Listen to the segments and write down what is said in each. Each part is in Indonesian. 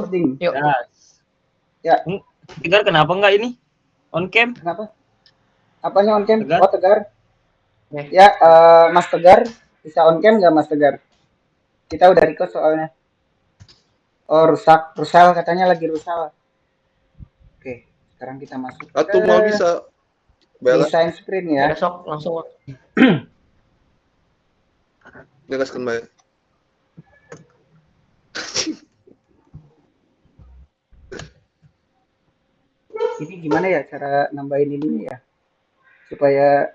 Recording. Yuk. Ya. Tegar kenapa enggak ini? On cam? Kenapa? Apanya on cam? Tegar. Oh, Tegar. Ya, Mas Tegar. Bisa on cam nggak Mas Tegar? Kita udah record soalnya. Oh, rusak. Rusal katanya lagi rusal. Oke, sekarang kita masuk. Atau mau bisa Bella desain sprint ya. Besok langsung. jelaskan baik. Ini gimana ya cara nambahin ini ya? Supaya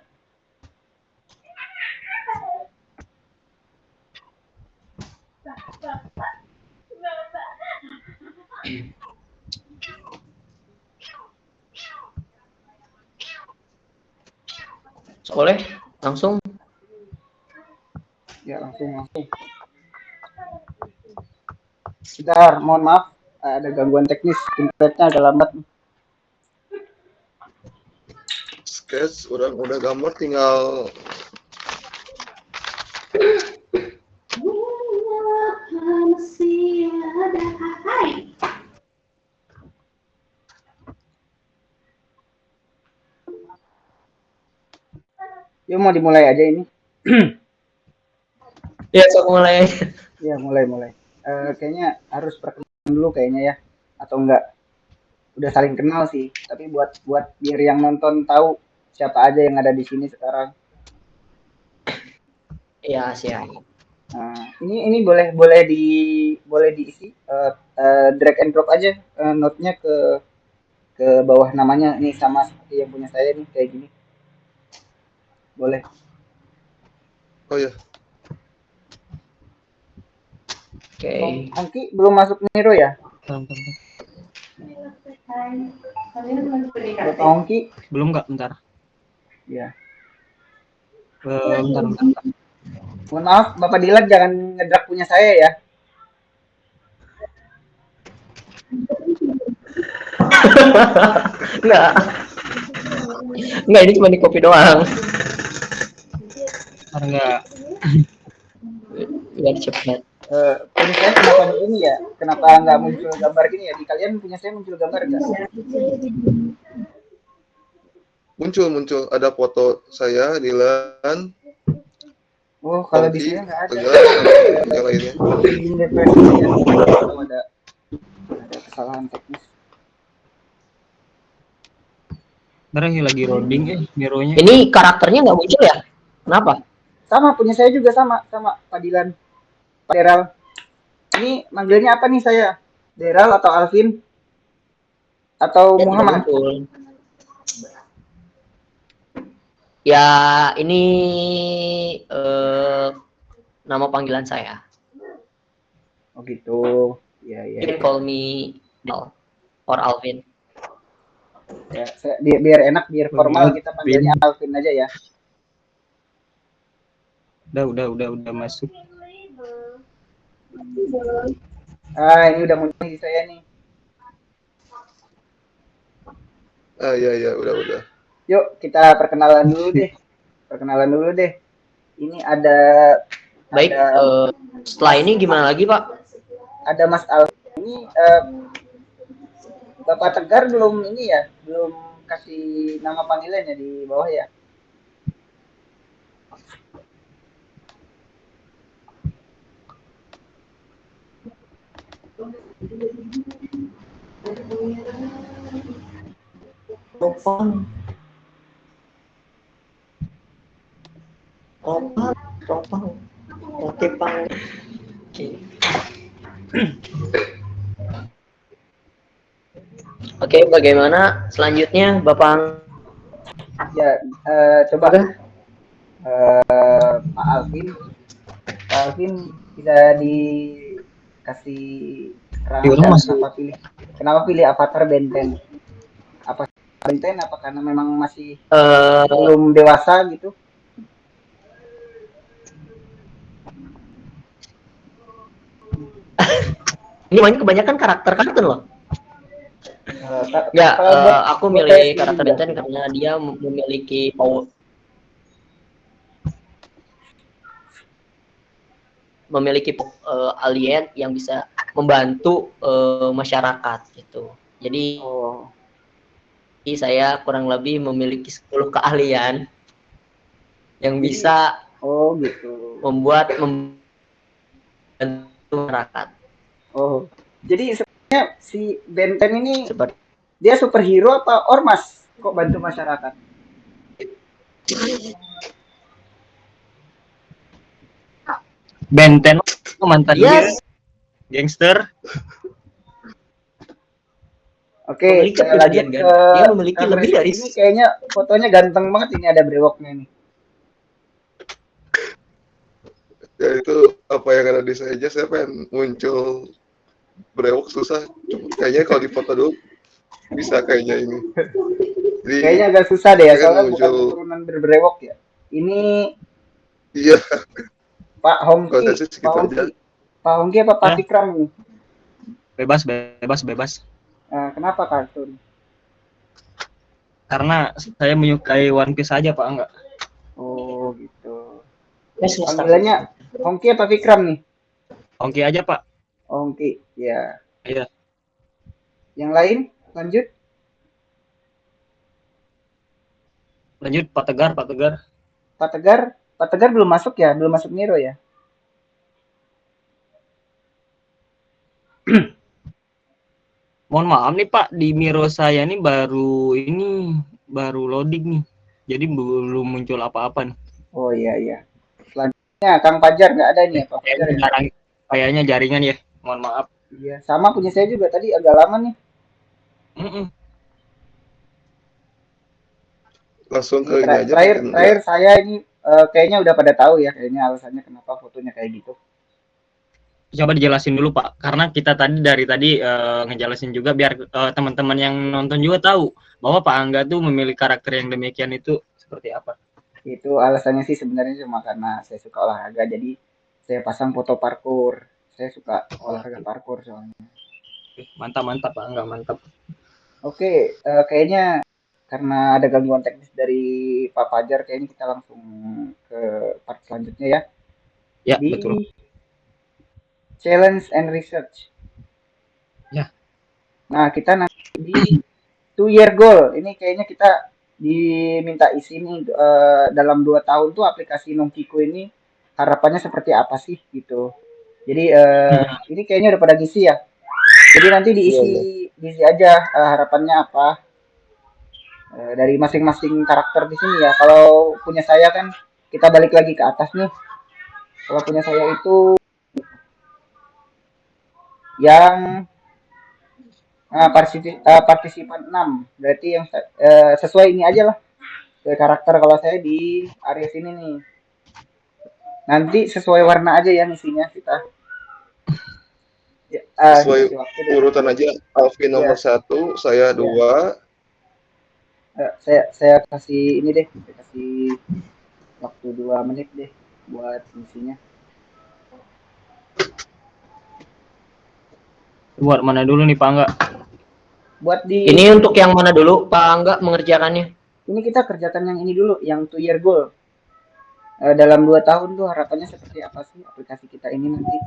Boleh langsung. ya langsung. Sebentar, mohon maaf, ada gangguan teknis, internetnya agak lambat. Sketch udah gambar tinggal Yuk mau dimulai aja ini. Ya, sok mulai. Ya mulai. Kayaknya harus perkenalan dulu kayaknya ya, atau enggak? Udah saling kenal sih, tapi buat biar yang nonton tahu siapa aja yang ada di sini sekarang. Iya, siap. Nah, ini boleh diisi drag and drop aja note-nya ke bawah namanya nih sama seperti yang punya saya nih kayak gini. Boleh. oh ya. Oke. Ongki belum masuk Nero ya? Bapak Ongki Belum enggak, bentar. ya. Bentar. Mohon maaf Bapak Dilan jangan ngedrag punya saya ya. Enggak, ini cuma di copy doang. Enggak. Biar cepet. Punya saya kenapa begini ya? Kenapa nggak muncul gambar gini ya? Di kalian punya saya muncul gambar nggak? Muncul ada foto saya Dilan. Oh, kalau di Ongki, saya nggak ada. Tegar, sama yang lainnya. Link depresi ya. Kalau ada kesalahan teknis. Bentar lagi loading Nero-nya. Ini karakternya nggak muncul ya? Kenapa? Sama punya saya juga sama Pak Dilan. Pak Deral. Ini manggilnya apa nih saya? Deral atau Alvin? Atau Muhammad? Muncul. Ya, ini nama panggilan saya. Oh gitu. Ya. You can call me Del or Alvin. Ya, biar enak, biar formal kita panggilnya Alvin aja ya. Udah masuk. Ini udah muncul di saya nih. Iya, udah. Yuk, kita perkenalan dulu deh. Ini ada Baik, setelah ini gimana lagi, Pak? Ada Mas Alvin ini Bapak Tegar belum kasih nama panggilannya di bawah ya. Opang. Oke, Pang. Oke, bagaimana selanjutnya, Bapak? Ya, coba Pak Alvin bisa dikasih keterangan kenapa pilih Avatar Ben 10? Apa Ben 10 apa karena memang masih belum dewasa gitu? Ini main kebanyakan karakter kartun loh. Aku milih karakter Ben 10 karena dia memiliki alien yang bisa membantu masyarakat gitu. Jadi Oh, saya kurang lebih memiliki 10 keahlian yang Jadi- bisa oh gitu. membantu masyarakat. Oh, jadi sebenarnya si Benten ini Seperti dia superhero apa ormas? Kok bantu masyarakat? Benten mantan dia dia gangster. Oke, memiliki lanjut kepribadian kan. ke Dia memiliki lebih Freddy. dari Ini kayaknya fotonya ganteng banget, ini ada brewoknya nih. Ya itu apa yang ada di saya aja, saya pengen muncul brewok susah. Kayaknya kalau dipoto dulu bisa kayaknya ini. Jadi Kayaknya agak susah deh ya, pengen soalnya bukan muncul, keturunan berbrewok ya. Ini iya, Pak kalau Hongki, saya sih Pak segitu aja. Hongki, Pak Hongki apa Pak Ya, Fikram nih? bebas bebas bebas. Kenapa kartun? Karena saya menyukai One Piece aja Pak, enggak. Oh gitu. semesta. Panggilannya Hongki apa Fikram nih? Ongki aja Pak. Hongki, ya. Iya. Yang lain, lanjut. Lanjut Pak Tegar, Pak Tegar. Pak Tegar belum masuk ya, belum masuk Nero ya. Mohon maaf nih Pak, di Miro saya nih baru loading nih. Jadi belum muncul apa-apa nih. Oh iya iya. Selanjutnya Kang Fajar nggak ada nih ya, Pak Fajar Kayaknya ya. jarang, kayaknya jaringan ya. Mohon maaf. Iya, sama punya saya juga tadi agak lama nih. Mm-mm. Langsung Ini ke ini aja terakhir mungkin terakhir ya. saya ini kayaknya udah pada tahu ya kayaknya alasannya kenapa fotonya kayak gitu. Coba dijelasin dulu Pak, karena kita dari tadi ngejelasin juga biar teman-teman yang nonton juga tahu bahwa Pak Angga tuh memilih karakter yang demikian itu seperti apa. Itu alasannya sih sebenarnya cuma karena saya suka olahraga jadi saya pasang foto parkour. Saya suka olahraga parkour soalnya. Mantap mantap Pak Angga, mantap. Oke, kayaknya karena ada gangguan teknis dari Pak Fajar, kayaknya kita langsung ke part selanjutnya ya. Ya Di betul. challenge and research. Ya. Nah, kita nanti di 2 year goal. Ini kayaknya kita diminta isi nih dalam 2 tahun tuh aplikasi Nongkiku ini harapannya seperti apa sih gitu. Jadi ini kayaknya udah pada ngisi ya. Jadi nanti Iya, diisi iya. diisi aja harapannya apa dari masing-masing karakter di sini ya. Kalau punya saya kan kita balik lagi ke atas nih. Kalau punya saya itu yang partisipan 6. Berarti yang sesuai ini aja lah. Sesuai karakter kalau saya di area sini nih. Nanti sesuai warna aja ya isinya kita. Ya, Sesuai isi waktu deh. urutan aja, Alvin nomor Ya, 1, saya ya. 2. Saya kasih ini deh. Saya kasih waktu 2 menit deh buat isinya. Buat mana dulu nih Pak Angga? Buat di Ini untuk yang mana dulu Pak Angga mengerjakannya? ini kita kerjakan yang ini dulu, yang 2 year goal. Dalam 2 tahun tuh harapannya seperti apa sih aplikasi kita ini nanti?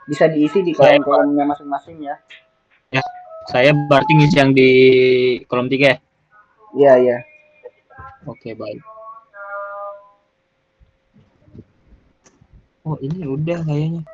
Bisa diisi di Saya kolom-kolomnya masing-masing ya. ya, saya berarti ngisi yang di kolom 3 ya. Iya, iya. Oke, baik. Oh, ini udah kayaknya.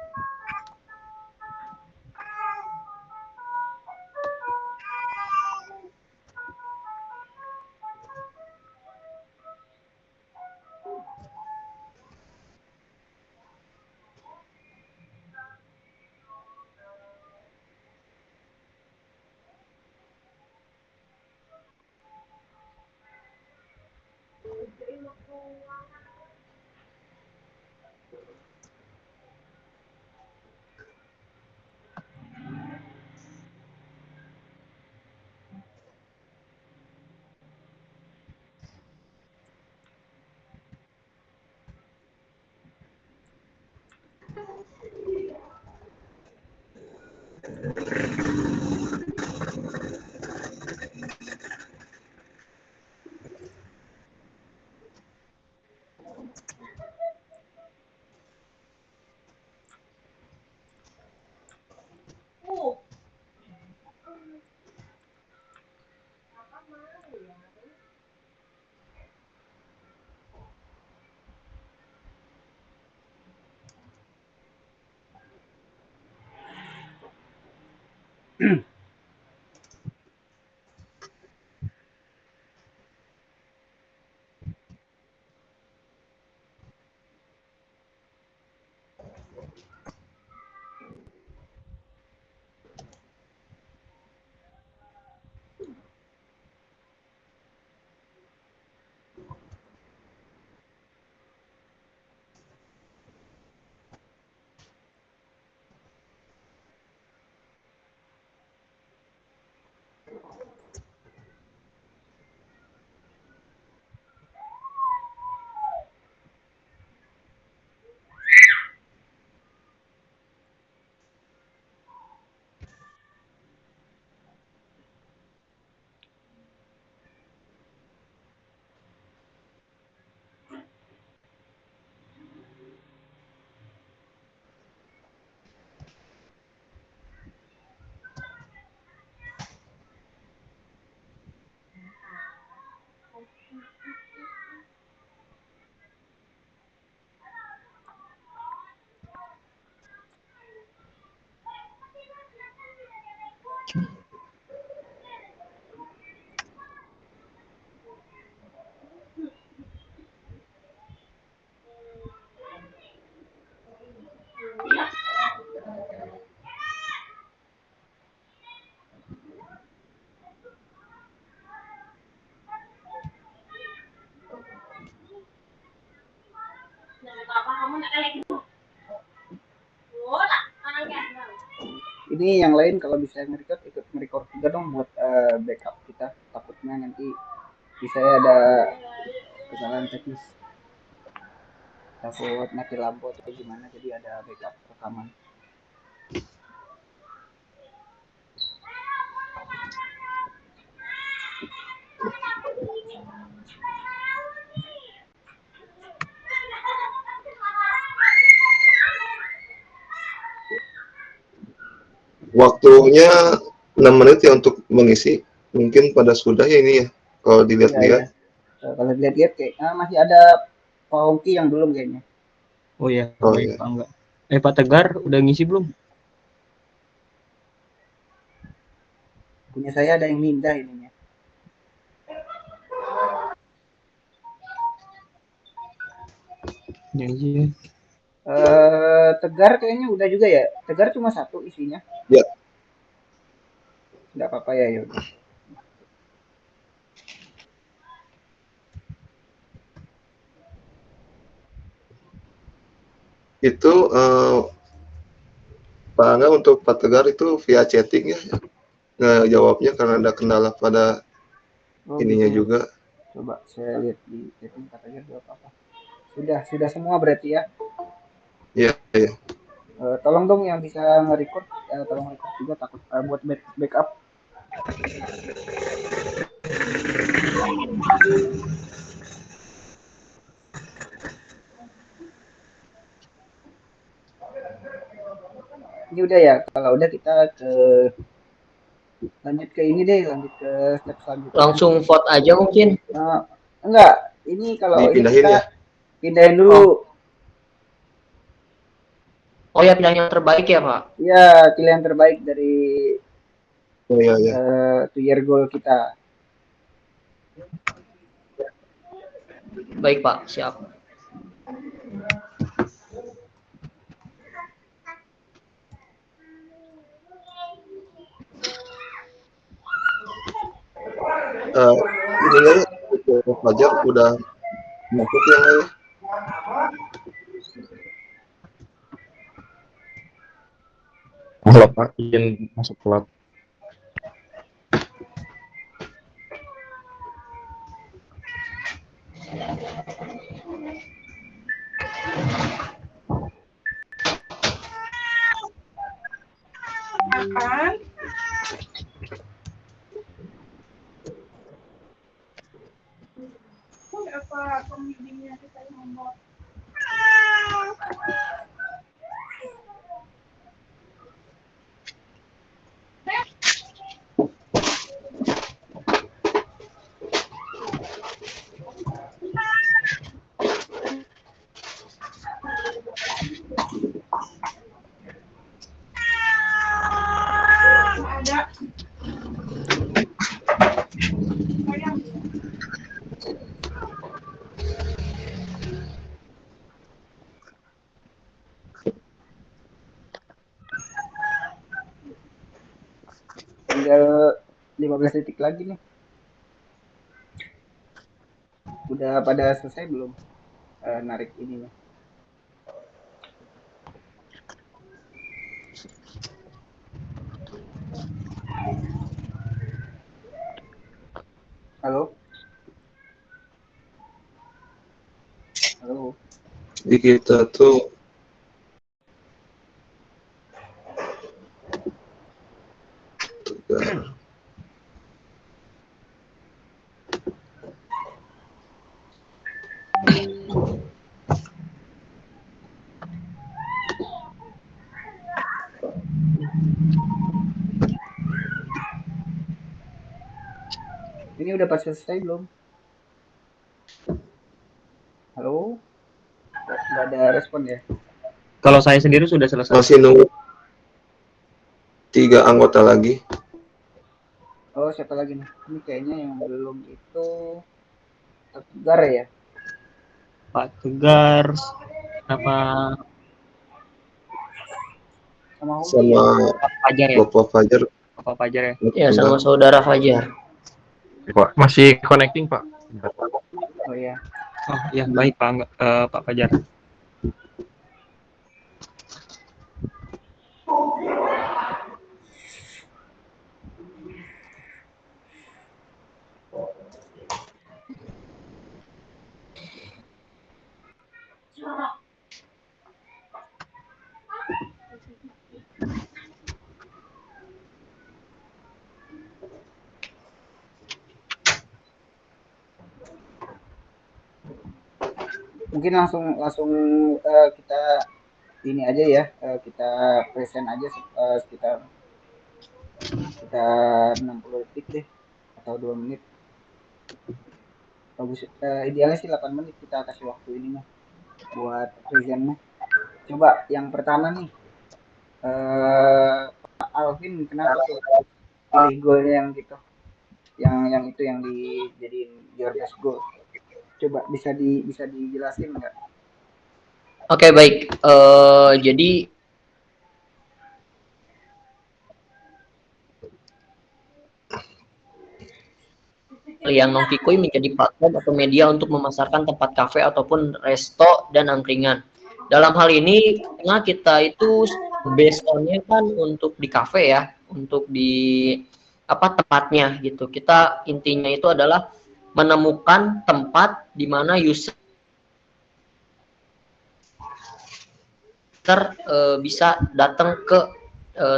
Ini yang lain kalau bisa nge-record ikut nge-record juga dong buat backup kita. Takutnya nanti bisa ada kesalahan teknis. Takut mati lampu atau gimana, jadi ada backup rekaman. Waktunya 6 menit ya untuk mengisi. Mungkin pada sudah ya ini ya, kalau dilihat-lihat. Ya. Kalau dilihat-lihat kayak masih ada Pak Oki yang belum kayaknya. Oh ya, Oh, baik iya. Pak Angga. Pak Tegar udah ngisi belum? Punya saya ada yang minta ininya. Ya, iya. Tegar kayaknya udah juga ya. Tegar cuma satu isinya. Ya. Nggak apa-apa ya, yaudah. Itu Pak Angga untuk Pak Tegar itu via chatting ya, ngejawabnya karena ada kendala pada ininya Gitu ya. juga. Coba saya lihat di setting katanya jawab apa. Sudah semua berarti ya. Iya, iya. Tolong dong yang bisa nge-record, tolong record juga takut buat backup. Ini udah ya. Kalau udah kita lanjut ke ini deh, lanjut ke step selanjutnya. Langsung vote aja mungkin. Enggak, ini kalau ini Dipindahin kita ya? pindahin dulu. Oh ya, pilihan yang terbaik ya Pak. Ya, pilihan terbaik dari Oh iya, iya. 2 year goal kita. Baik Pak, siap. Ininya Fajar udah masuk yang lain. Halo Pak, izin masuk klub. Tinggal 15 detik lagi nih. Udah pada selesai belum narik ininya? Halo? Halo? Jadi kita tuh Ini udah pas selesai belum? Halo? Kok nggak ada respon ya? Kalau saya sendiri sudah selesai. masih nunggu 3 anggota lagi. Oh, siapa lagi nih? Ini kayaknya yang belum itu Tegar ya? Pak Tegar, apa Sama Hobi ya? Sama Pak Fajar ya? Bapak Fajar. Pak Fajar ya? Ya, sama saudara Fajar. Pak, masih connecting, Pak. Oh iya. Oh ya baik Pak Fajar. Mungkin langsung langsung kita ini aja ya, kita present aja sekitar 60 detik deh atau 2 menit. Bagus, idealnya sih 8 menit kita kasih waktu ininya buat presentnya. Coba yang pertama nih, Pak Alvin kenapa tuh pilih goalnya yang gitu, yang itu yang dijadiin your best goal? Coba bisa dijelasin nggak? Oke, baik. Jadi yang Nongkikuy menjadi platform atau media untuk memasarkan tempat kafe ataupun resto dan angkringan. Dalam hal ini, karena kita itu based on-nya kan untuk di kafe ya, untuk di apa tempatnya gitu. Kita intinya itu adalah menemukan tempat di mana user bisa datang ke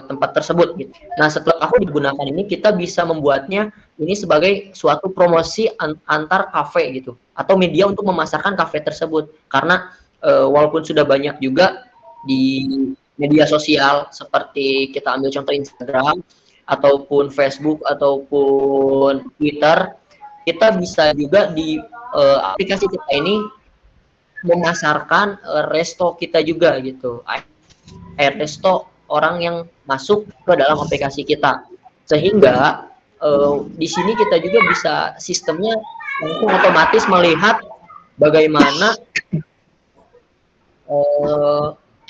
tempat tersebut gitu. Nah, setelah kafe digunakan ini kita bisa membuatnya ini sebagai suatu promosi antar kafe gitu atau media untuk memasarkan kafe tersebut. Karena walaupun sudah banyak juga di media sosial seperti kita ambil contoh Instagram ataupun Facebook ataupun Twitter, kita bisa juga di aplikasi kita ini memasarkan resto kita juga gitu. Resto orang yang masuk ke dalam aplikasi kita. Sehingga di sini kita juga bisa sistemnya langsung otomatis melihat bagaimana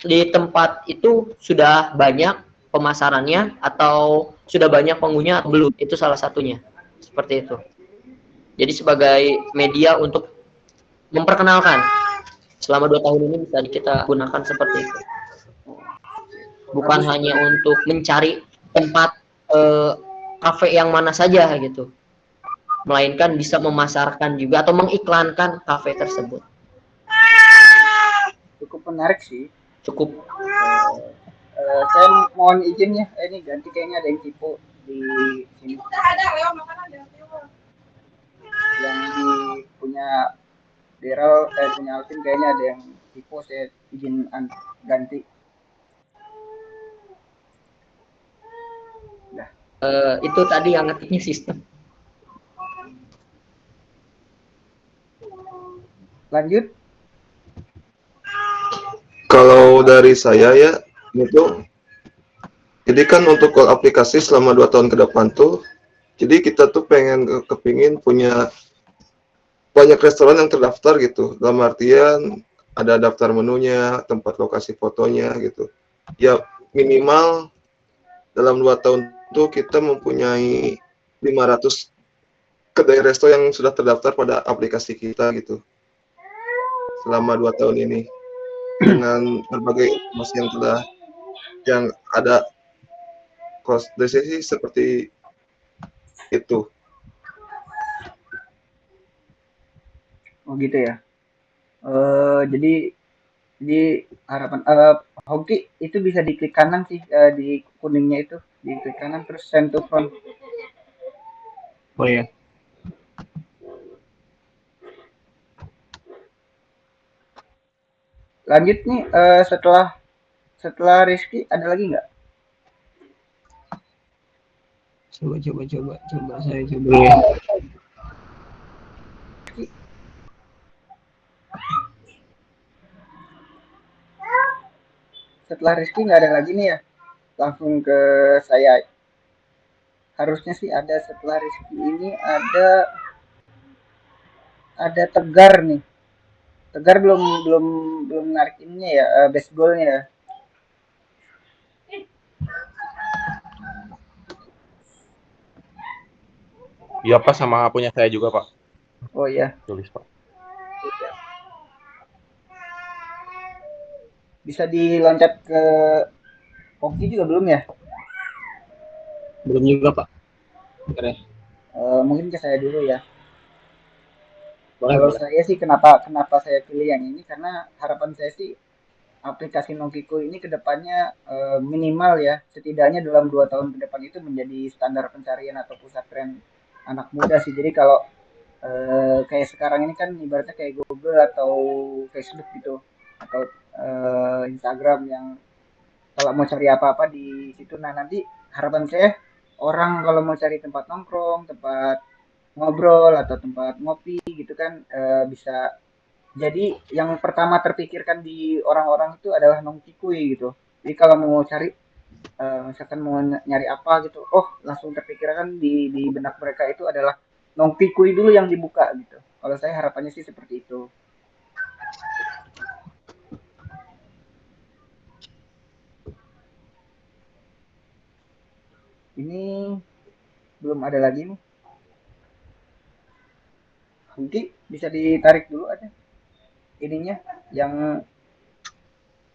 di tempat itu sudah banyak pemasarannya atau sudah banyak pengunjungnya atau belum. Itu salah satunya. Seperti itu. Jadi sebagai media untuk memperkenalkan selama 2 tahun ini bisa kita gunakan seperti itu. Bukan hanya untuk mencari tempat kafe yang mana saja gitu, melainkan bisa memasarkan juga atau mengiklankan kafe tersebut. Cukup menarik sih. Cukup. Saya mohon izin ya, ini ganti kayaknya ada yang tipu di sini. Yang di punya Daryl, punya Alvin kayaknya ada yang tipu, saya izin ganti. Nah. Itu tadi yang ngetiknya sistem. Lanjut. Kalau dari saya ya, itu jadi kan untuk call aplikasi selama 2 tahun ke depan tuh, jadi kita tuh kepingin punya banyak restoran yang terdaftar gitu. Dalam artian ada daftar menunya, tempat lokasi fotonya gitu. Ya minimal dalam 2 tahun itu kita mempunyai 500 kedai resto yang sudah terdaftar pada aplikasi kita gitu selama 2 tahun ini dengan berbagai informasi yang ada cross dari saya sih seperti itu. Oh gitu ya. Jadi harapan Hoki itu bisa diklik kanan sih, di kuningnya itu diklik kanan terus send to front. Oh ya. Lanjut nih, setelah Rizky ada lagi nggak? Coba saya coba ya. Setelah Rizky nggak ada lagi nih ya, langsung ke saya. Harusnya sih ada setelah Rizky ini ada Tegar nih. Tegar belum belum belum narik ininya ya, baseballnya ya. Iya Pak, sama punya saya juga Pak. Oh iya, Tulis Pak. bisa diloncat ke Hoki juga belum ya? Belum juga Pak. Bentar ya. Mungkin ke saya dulu ya. Boleh, Kalau boleh. saya sih kenapa saya pilih yang ini karena harapan saya sih aplikasi Nongkiku ini kedepannya minimal ya setidaknya dalam 2 tahun ke depan itu menjadi standar pencarian atau pusat tren anak muda sih. Jadi kalau kayak sekarang ini kan ibaratnya kayak Google atau Facebook gitu atau Instagram yang kalau mau cari apa-apa di situ. Nah nanti harapan saya orang kalau mau cari tempat nongkrong, tempat ngobrol atau tempat ngopi gitu kan bisa jadi yang pertama terpikirkan di orang-orang itu adalah Nongkikui gitu. Jadi kalau mau cari misalkan mau nyari apa gitu, oh langsung terpikirkan di benak mereka itu adalah Nongkikui dulu yang dibuka gitu. Kalau saya harapannya sih seperti itu. Ini belum ada lagi nih. Nanti bisa ditarik dulu aja ininya yang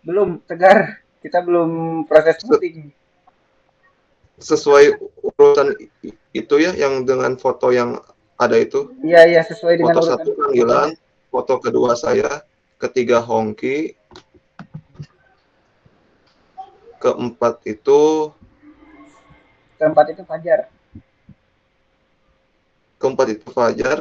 belum Tegar. Kita belum proses voting. Sesuai urutan itu ya yang dengan foto yang ada itu. Iya iya sesuai dengan Foto urutan satu panggilan, fotonya. foto kedua saya, ketiga Hongki, keempat itu Keempat itu Fajar. Fajar,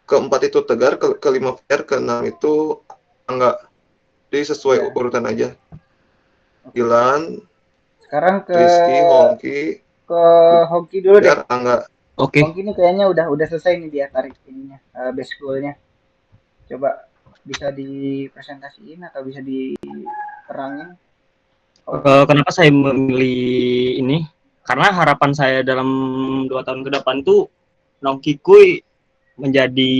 keempat itu Tegar, kelima Fajar, keenam itu Angga. Jadi sesuai Ya. urutan aja. Oke. Gilan, Sekarang Rizky, Hongki, ke Hoki dulu deh. Fajar, Angga. Oke. Hoki ini kayaknya udah selesai nih dia tarik ininya base goalnya. Coba bisa dipresentasiin atau bisa diterangin. Kenapa saya memilih ini? Karena harapan saya dalam 2 tahun ke depan tuh Nongkikui menjadi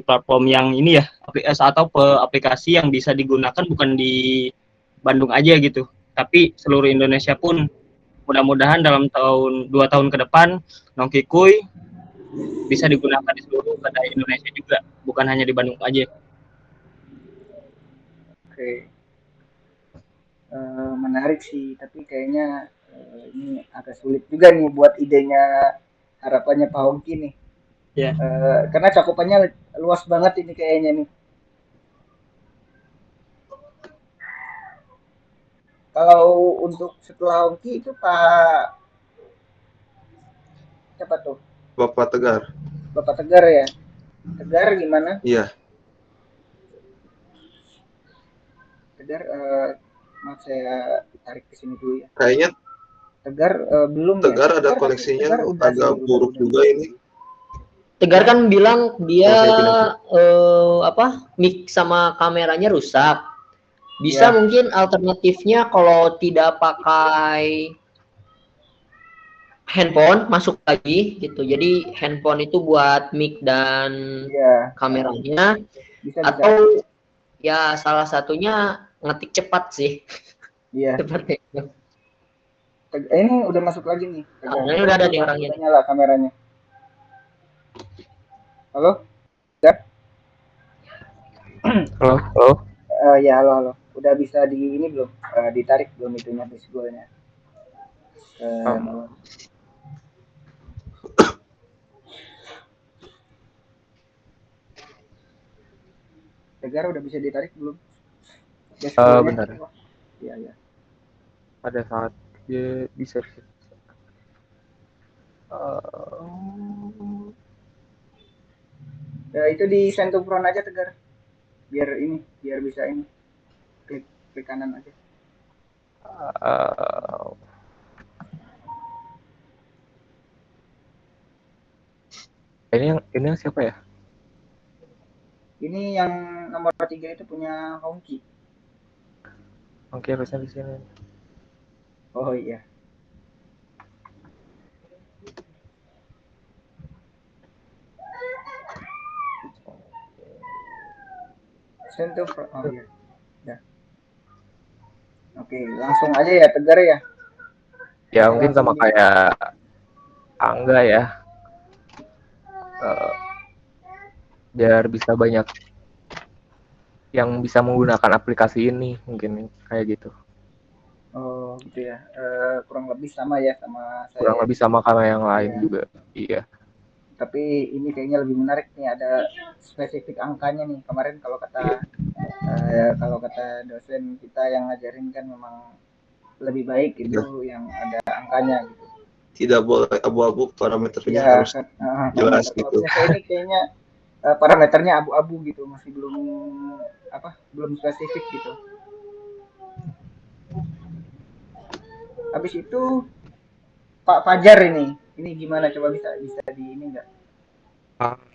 platform yang ini ya, atau aplikasi yang bisa digunakan bukan di Bandung aja gitu, tapi seluruh Indonesia pun. Mudah-mudahan dalam 2 tahun ke depan Nongkikui bisa digunakan di seluruh kedai Indonesia juga, bukan hanya di Bandung aja. Oke. Menarik sih, tapi kayaknya ini agak sulit juga nih buat idenya harapannya Pak Hongki nih. Ya. Karena cakupannya luas banget ini kayaknya nih. Kalau untuk setelah Hongki itu Pak siapa tuh? Bapak Tegar. Bapak Tegar ya. Tegar gimana? Iya. Tegar maaf saya tarik ke sini dulu ya. Kayaknya Tegar belum Tegar ya. ada Tegar, koneksinya Tegar udah agak sih, buruk udah. juga ini. Tegar kan bilang dia Saya pindah. mic sama kameranya rusak. Ya. Bisa mungkin alternatifnya kalau tidak pakai handphone masuk lagi gitu. Jadi handphone itu buat mic dan Ya. kameranya. Bisa. Atau ya salah satunya ngetik cepat sih. Iya. Seperti itu. Ini udah masuk lagi nih. Tegar. Ini udah ada nih orangnya Udah nih. nyala kameranya. Halo? Tegar? Halo, halo. Ya halo halo. Udah bisa di ini belum? Ditarik belum itunya dashboardnya ke bawah? Tegar udah bisa ditarik belum? Dashboardnya Bentar. ke bawah. Iya ya. Pada saat dia bisa. Ya, itu di send to front aja Tegar. Biar bisa ini. Klik kanan aja. Ini yang siapa ya? Ini yang nomor 3 itu punya Hongki. Oke, harusnya di sini. Oh iya. Send to front. Oh iya. Ya. Oke, langsung aja ya Tegar ya. Ya Kita mungkin langsung sama kayak Angga ya. Eh, biar bisa banyak yang bisa menggunakan aplikasi ini, mungkin kayak gitu. Oh gitu ya. Kurang lebih sama ya sama Kurang saya. lebih sama kayak yang lain Iya. juga. Iya. Tapi ini kayaknya lebih menarik nih, ada spesifik angkanya nih. Kemarin kalau kata dosen kita yang ngajarin kan memang lebih baik itu yang ada angkanya gitu. Tidak boleh abu-abu, parameternya Iya, harus kan, jelas parameter. Kalau gitu. punya saya ini kayaknya parameternya abu-abu gitu, masih belum spesifik gitu. Habis itu Pak Fajar ini gimana, coba bisa bisa di ini enggak?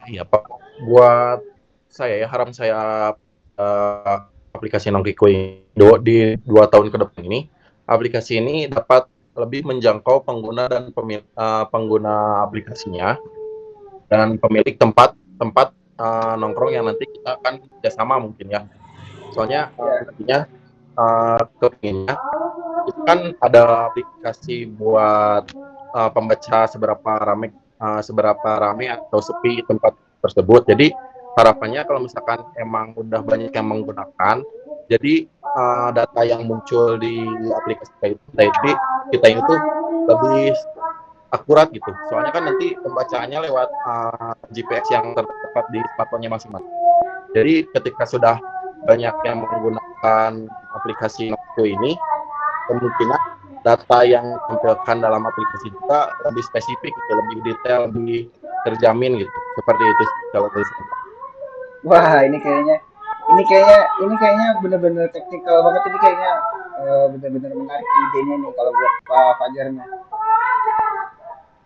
Iya Pak, buat saya ya harapan saya eh, aplikasi Nongkiko di 2 tahun ke depan ini, aplikasi ini dapat lebih menjangkau pengguna dan pengguna aplikasinya dan pemilik tempat nongkrong yang nanti kita akan kerjasama mungkin ya. Soalnya Ya, nantinya kepinginnya itu kan ada aplikasi buat pembaca seberapa rame atau sepi tempat tersebut. Jadi harapannya kalau misalkan emang udah banyak yang menggunakan, jadi data yang muncul di aplikasi kita itu lebih akurat gitu. Soalnya kan nanti pembacaannya lewat GPS yang terdapat di smartphone-nya masing-masing. Jadi ketika sudah banyak yang menggunakan aplikasi Noto ini, kemungkinan data yang ditampilkan dalam aplikasi juga lebih spesifik, gitu, lebih detail, lebih terjamin gitu. Seperti itu sih kalau dari saya. wah ini kayaknya bener-bener teknikal banget, ini kayaknya bener-bener menarik idenya nih kalau buat Pak Fajar nih.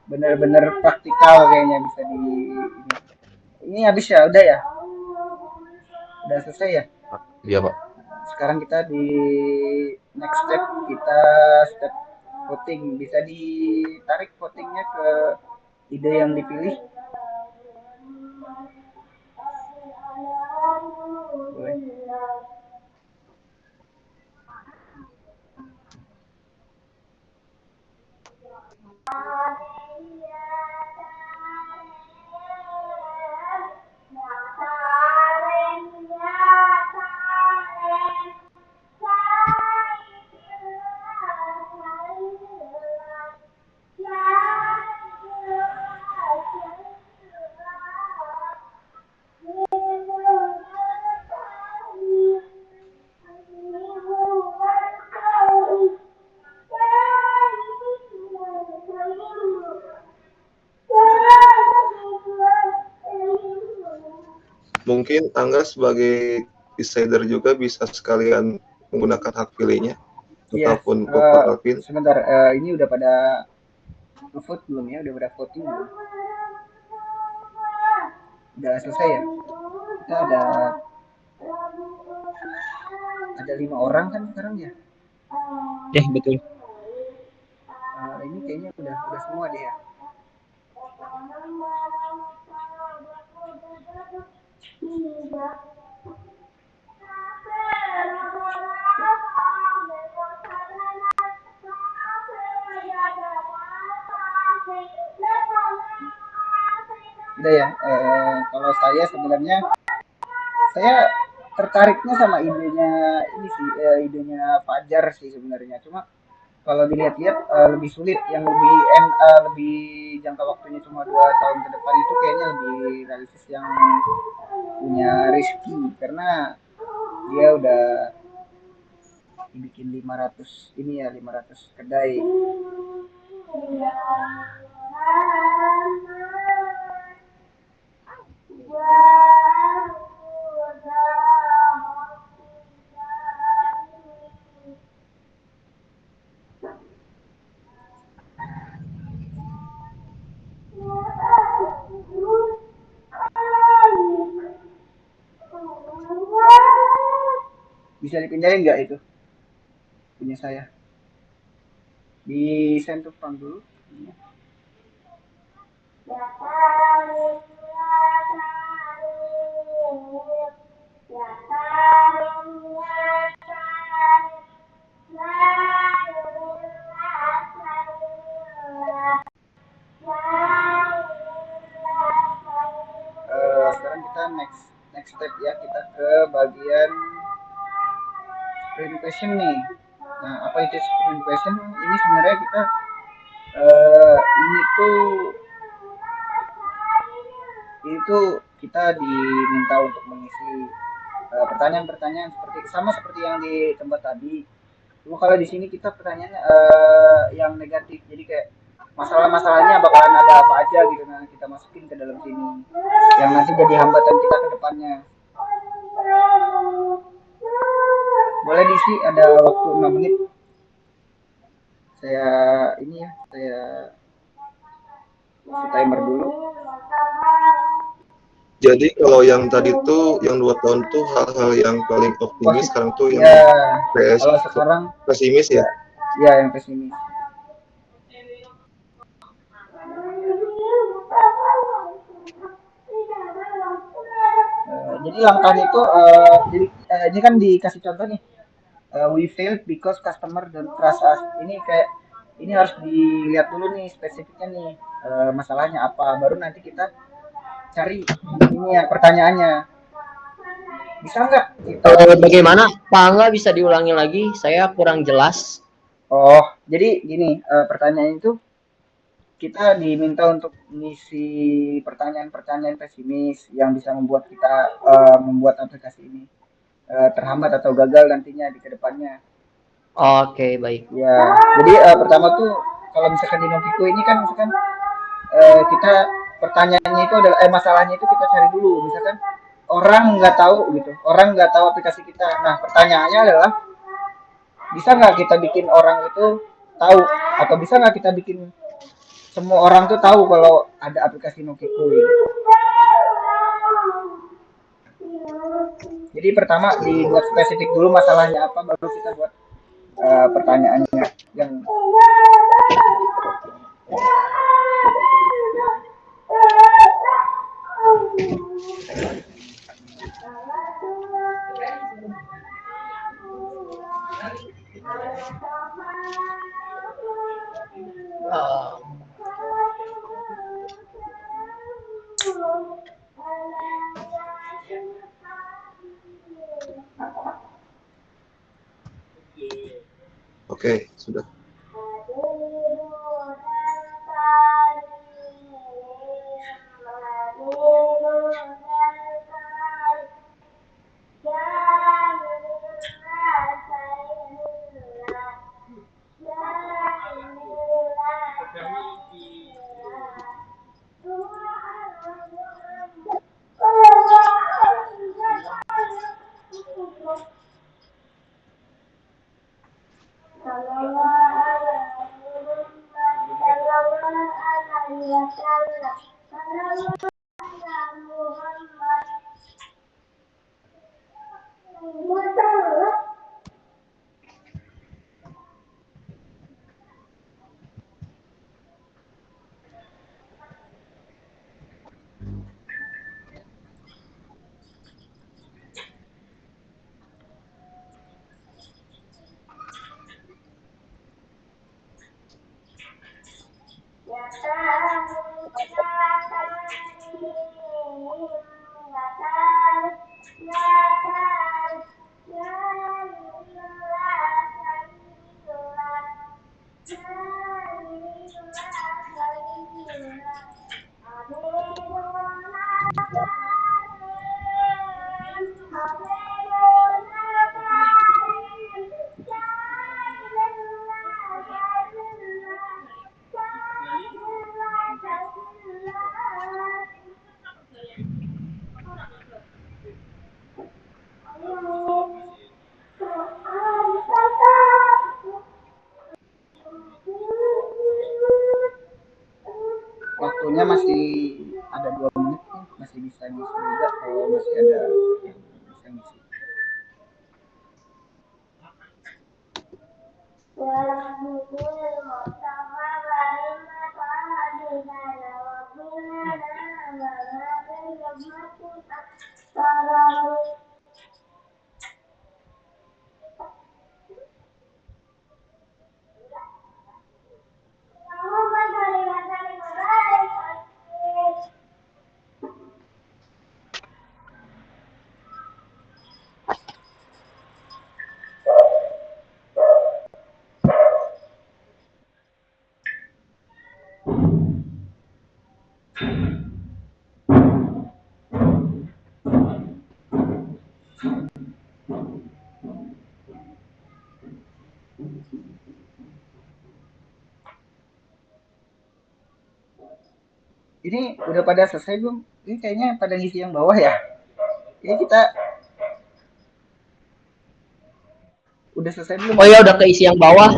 Bener-bener praktikal kayaknya bisa di ini habis ya, udah selesai ya. Iya Pak. Sekarang kita di next step, kita step voting, bisa ditarik votingnya ke ide yang dipilih. Boleh. Mungkin Angga sebagai decider juga bisa sekalian menggunakan hak pilihnya Iya, ataupun Bapak Alvin. sebentar, ini udah pada vote belum ya? Udah pada voting belum? Udah selesai ya? Kita ada 5 orang kan sekarang ya? Ya, betul. Ini kayaknya udah semua deh ya. Udah ya. Kalau saya sebenarnya saya tertariknya sama idenya ini sih, idenya Fajar sih sebenarnya. Cuma kalau dilihat-lihat lebih sulit, yang lebih jangka waktunya cuma 2 tahun ke depan itu kayaknya lebih realistis yang punya Rizky, karena dia udah dibikin 500 ini ya, 500 kedai. Bisa dipindahin nggak itu punya saya? Di send to front dulu. Sekarang kita next step ya, kita ke bagian sprint question nih. Nah, apa itu sprint question? Ini sebenarnya kita ini tuh kita diminta untuk mengisi pertanyaan-pertanyaan seperti yang di tempat tadi. Cuma kalau di sini kita pertanyaannya yang negatif, jadi kayak masalah-masalahnya bakalan ada apa aja gitu, nah kita masukin ke dalam sini yang nanti jadi hambatan kita ke depannya. Boleh diisi, ada waktu 6 menit. Saya ini ya, saya timer dulu. Jadi kalau yang tadi tuh yang 2 tahun tuh hal-hal yang paling optimis, sekarang tuh yang ya, kalau sekarang pesimis ya. Ya, yang pesimis. Jadi langkahnya itu ini kan dikasih contoh nih, we failed because customer don't trust us. Ini harus dilihat dulu nih spesifiknya nih, masalahnya apa, baru nanti kita cari ini ya pertanyaannya. Bisa nggak kita Bagaimana Pak Angga, bisa diulangi lagi, saya kurang jelas. Oh, jadi gini, pertanyaan itu kita diminta untuk mengisi pertanyaan-pertanyaan pesimis yang bisa membuat kita membuat aplikasi ini terhambat atau gagal nantinya di kedepannya. Oke, baik. Ya, jadi pertama tuh kalau misalkan di Nokiku ini kan misalkan kita pertanyaannya itu adalah masalahnya itu kita cari dulu. Misalkan orang nggak tahu gitu, orang nggak tahu aplikasi kita. Nah, pertanyaannya adalah bisa nggak kita bikin orang itu tahu, atau bisa nggak kita bikin semua orang tuh tahu kalau ada aplikasi Nokiku gitu. Jadi pertama dibuat spesifik dulu masalahnya apa, baru kita buat pertanyaannya yang Oke, sudah. kayaknya masih ada 2 menit nih, masih bisa ngisi juga kalau masih ada yang bisa ngisi. Ini udah pada selesai belum? Ini kayaknya pada ngisi yang bawah ya. Ini kita udah selesai belum? Oh ya, udah keisi yang bawah.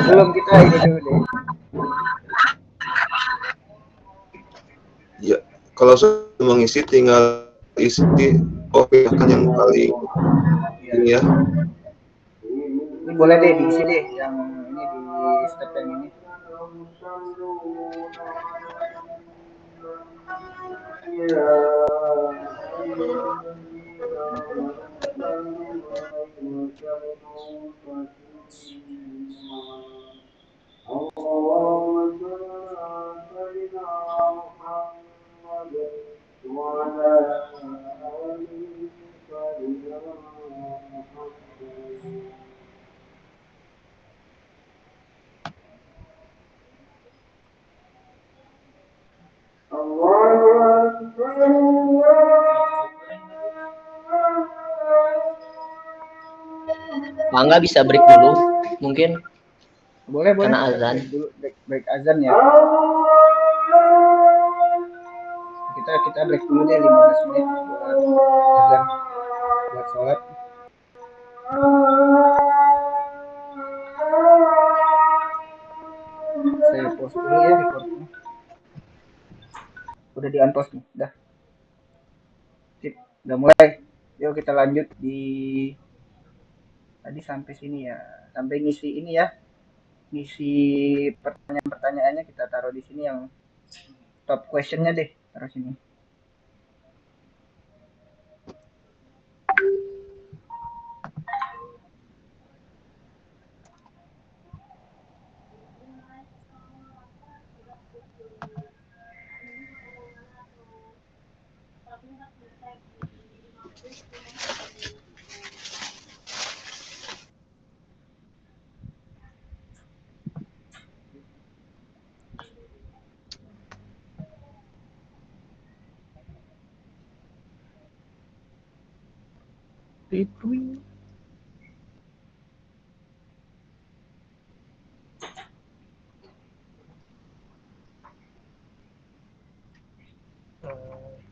Belum, kita ini dulu deh. Ya, kalau sudah mengisi tinggal isi oke kan yang paling ini ya. Ini boleh deh diisi deh yang ini di step yang ini. Mangga bisa break dulu, mungkin Boleh, boleh. karena azan. Break dulu, break azan ya. Kita break dulu deh 15 menit buat azan, buat sholat. Saya post dulu ya recordnya. Udah di unpost nih, udah. Sip, udah mulai. Yuk kita lanjut di tadi sampai sini ya. Sampai ngisi ini ya. Ngisi pertanyaan-pertanyaannya kita taruh di sini yang top questionnya deh, taruh sini.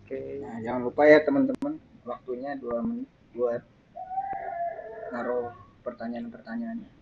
Nah, jangan lupa ya teman-teman, waktunya 2 menit buat naruh pertanyaan-pertanyaannya.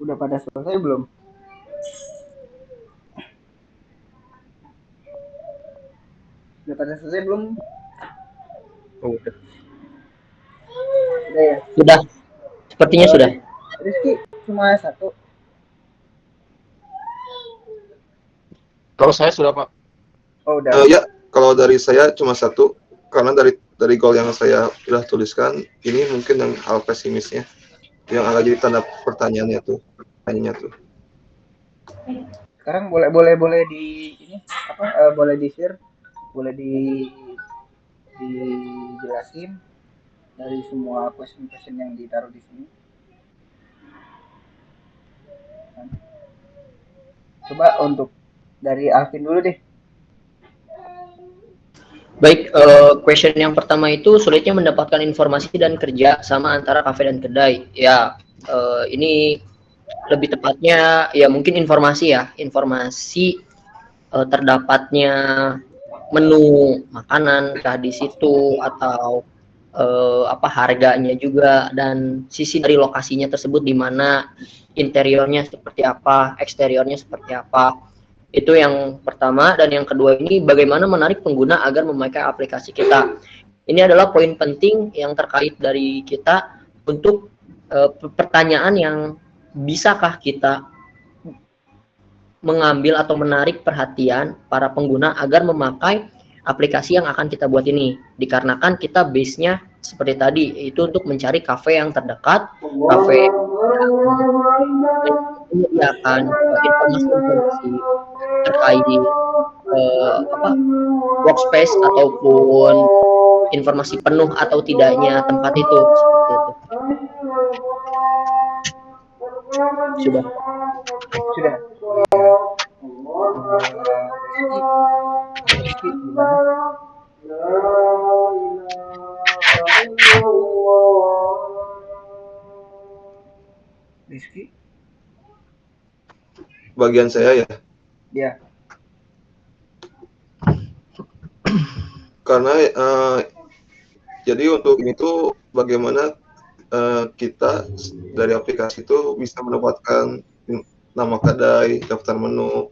Udah pada selesai belum? Udah pada selesai belum? Oh, udah. Udah ya. Sudah, sepertinya sudah. Rizky cuma satu. Kalau saya sudah Pak. Oh udah. Ya, kalau dari saya cuma satu, karena dari goal yang saya sudah tuliskan, ini mungkin yang hal pesimisnya, yang agak jadi tanda pertanyaannya tuh, Sekarang boleh di ini apa? Boleh di share, boleh dijelasin dari semua question yang ditaruh di sini. Coba untuk dari Alvin dulu deh. Baik, question yang pertama itu sulitnya mendapatkan informasi dan kerja sama antara kafe dan kedai. Ya, ini lebih tepatnya ya mungkin informasi ya, informasi terdapatnya menu makanan kah di situ atau apa harganya juga dan sisi dari lokasinya tersebut di mana interiornya seperti apa, eksteriornya seperti apa. Itu yang pertama dan yang kedua ini bagaimana menarik pengguna agar memakai aplikasi kita. Ini adalah poin penting yang terkait dari kita untuk pertanyaan yang bisakah kita mengambil atau menarik perhatian para pengguna agar memakai aplikasi yang akan kita buat ini. Dikarenakan kita base-nya seperti tadi, itu untuk mencari kafe yang terdekat, kafe yang menyediakan informasi-informasi terkait apa workspace ataupun informasi penuh atau tidaknya tempat itu seperti itu. Sudah. Sudah. Rizky gimana? Rizky? bagian saya ya. Ya. Karena jadi untuk ini tuh bagaimana kita dari aplikasi itu bisa mendapatkan nama kedai, daftar menu,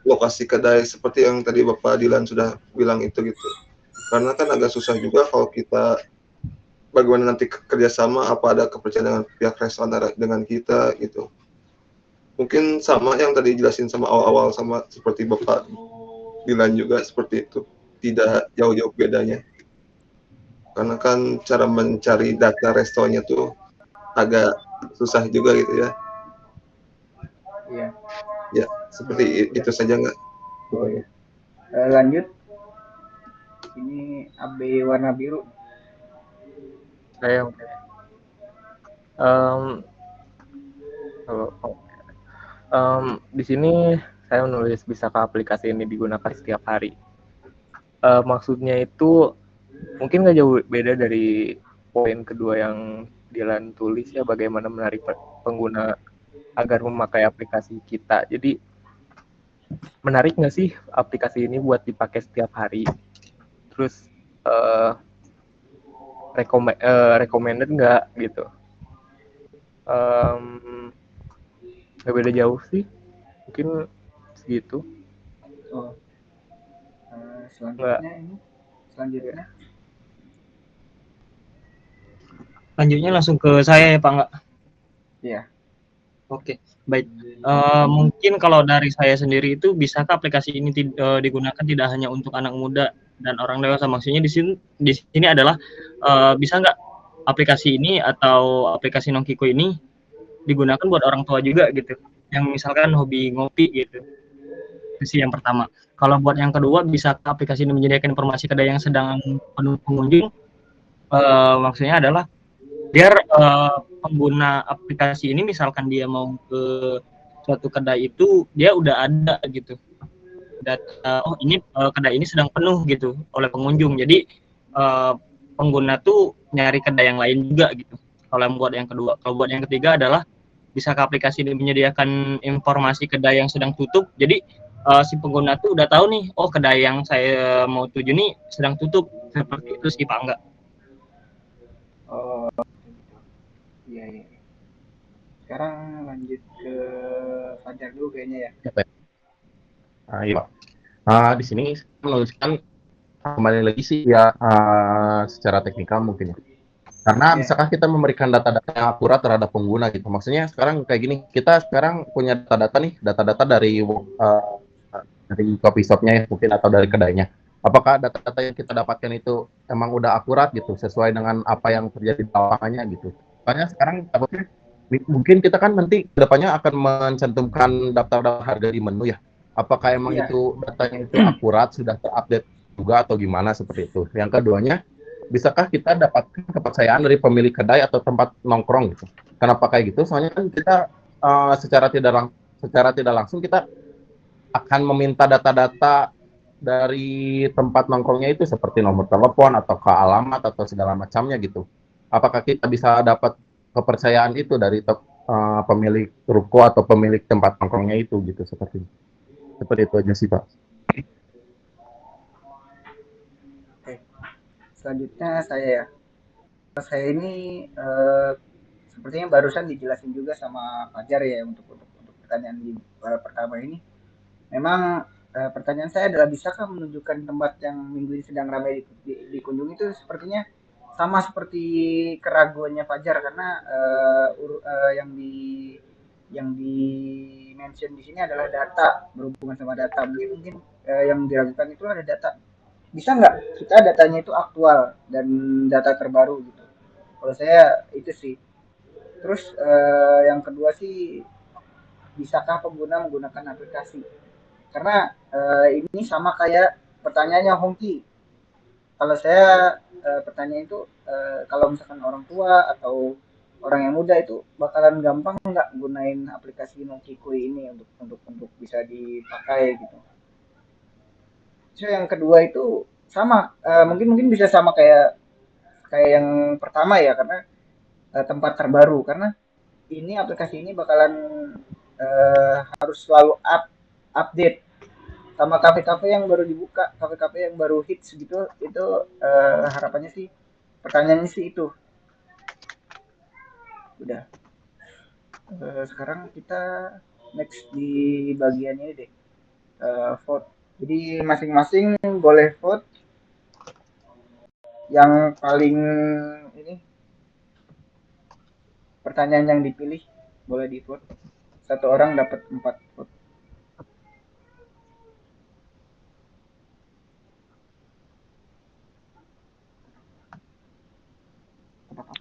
lokasi kedai seperti yang tadi Bapak Dilan sudah bilang itu gitu. Karena kan agak susah juga kalau kita bagaimana nanti kerjasama, apa ada kepercayaan dengan pihak restoran dengan kita gitu. Mungkin sama yang tadi jelasin sama awal-awal sama seperti Bapak Dilan juga seperti itu. Tidak jauh-jauh bedanya. Karena kan cara mencari data restonya tuh agak susah juga gitu ya. Iya. Ya, seperti itu saja nggak? Oh ya. Lanjut. Ini AB warna biru. Saya oke. Di sini saya menulis bisa ke aplikasi ini digunakan setiap hari. Maksudnya itu mungkin nggak jauh beda dari poin kedua yang Dilan tulis ya, bagaimana menarik pengguna agar memakai aplikasi kita. Jadi menarik nggak sih aplikasi ini buat dipakai setiap hari? Terus recommended nggak gitu? Nggak beda jauh sih, mungkin segitu. Oh. Nggak. Selanjutnya. Lanjutnya langsung ke saya ya Pak nggak? Iya. Oke, baik. Mungkin kalau dari saya sendiri itu bisakah aplikasi ini digunakan tidak hanya untuk anak muda dan orang dewasa? Maksudnya di sini adalah bisa nggak aplikasi ini atau aplikasi Nongkiko ini digunakan buat orang tua juga gitu, yang misalkan hobi ngopi gitu. Itu sih yang pertama. Kalau buat yang kedua, bisa aplikasi ini menyediakan informasi kedai yang sedang penuh pengunjung? Maksudnya adalah biar pengguna aplikasi ini misalkan dia mau ke suatu kedai itu dia udah ada gitu data, oh ini kedai ini sedang penuh gitu oleh pengunjung, jadi pengguna tuh nyari kedai yang lain juga gitu. Kalau yang buat yang kedua. Kalau buat yang ketiga adalah bisa ke aplikasi ini menyediakan informasi kedai yang sedang tutup, jadi si pengguna tuh udah tahu nih, oh kedai yang saya mau tuju nih sedang tutup, seperti itu sih Pak Angga. Oh. Iya. sekarang lanjut ke Fajar dulu kayaknya ya. Iya. Di sini saya menuliskan kembali lagi sih ya secara teknikal mungkin ya. Karena Iya. bisakah kita memberikan data-data yang akurat terhadap pengguna gitu? Maksudnya sekarang kayak gini, kita sekarang punya data-data nih, data-data dari coffee shopnya ya, mungkin atau dari kedainya. Apakah data-data yang kita dapatkan itu emang udah akurat gitu, sesuai dengan apa yang terjadi di lapangannya gitu? Soalnya sekarang takutnya mungkin kita kan nanti kedepannya akan mencantumkan daftar-daftar harga di menu ya. Apakah emang Iya. itu datanya itu akurat, sudah terupdate juga atau gimana seperti itu? Yang keduanya, bisakah kita dapatkan kepercayaan dari pemilik kedai atau tempat nongkrong gitu? Kenapa kayak gitu? Soalnya kan kita secara tidak langsung kita akan meminta data-data dari tempat nongkrongnya itu seperti nomor telepon atau ke alamat atau segala macamnya gitu. Apakah kita bisa dapat kepercayaan itu dari pemilik ruko atau pemilik tempat nongkrongnya itu gitu seperti itu aja sih Pak. Oke. Selanjutnya saya ya. Saya ini eh, sepertinya barusan dijelasin juga sama Fajar ya untuk pertanyaan di pertama ini. Memang pertanyaan saya adalah bisakah menunjukkan tempat yang minggu ini sedang ramai dikunjungi itu sepertinya sama seperti keraguannya Fajar karena yang di mention di sini adalah data berhubungan sama data mungkin yang diragukan itu ada data bisa nggak kita datanya itu aktual dan data terbaru gitu kalau saya itu sih terus yang kedua sih bisakah pengguna menggunakan aplikasi karena ini sama kayak pertanyaannya Hongki kalau saya pertanyaan itu kalau misalkan orang tua atau orang yang muda itu bakalan gampang nggak gunain aplikasi Nokikui ini untuk bisa dipakai gitu. So yang kedua itu sama mungkin mungkin bisa sama kayak kayak yang pertama ya karena tempat terbaru karena ini aplikasi ini bakalan harus selalu update sama kafe-kafe yang baru dibuka, kafe-kafe yang baru hits gitu, itu harapannya sih, pertanyaannya sih itu. Udah. Sekarang kita next di bagian ini deh, vote. Jadi masing-masing boleh vote yang paling ini pertanyaan yang dipilih boleh di vote. Satu orang dapat 4 vote. Apa-apa.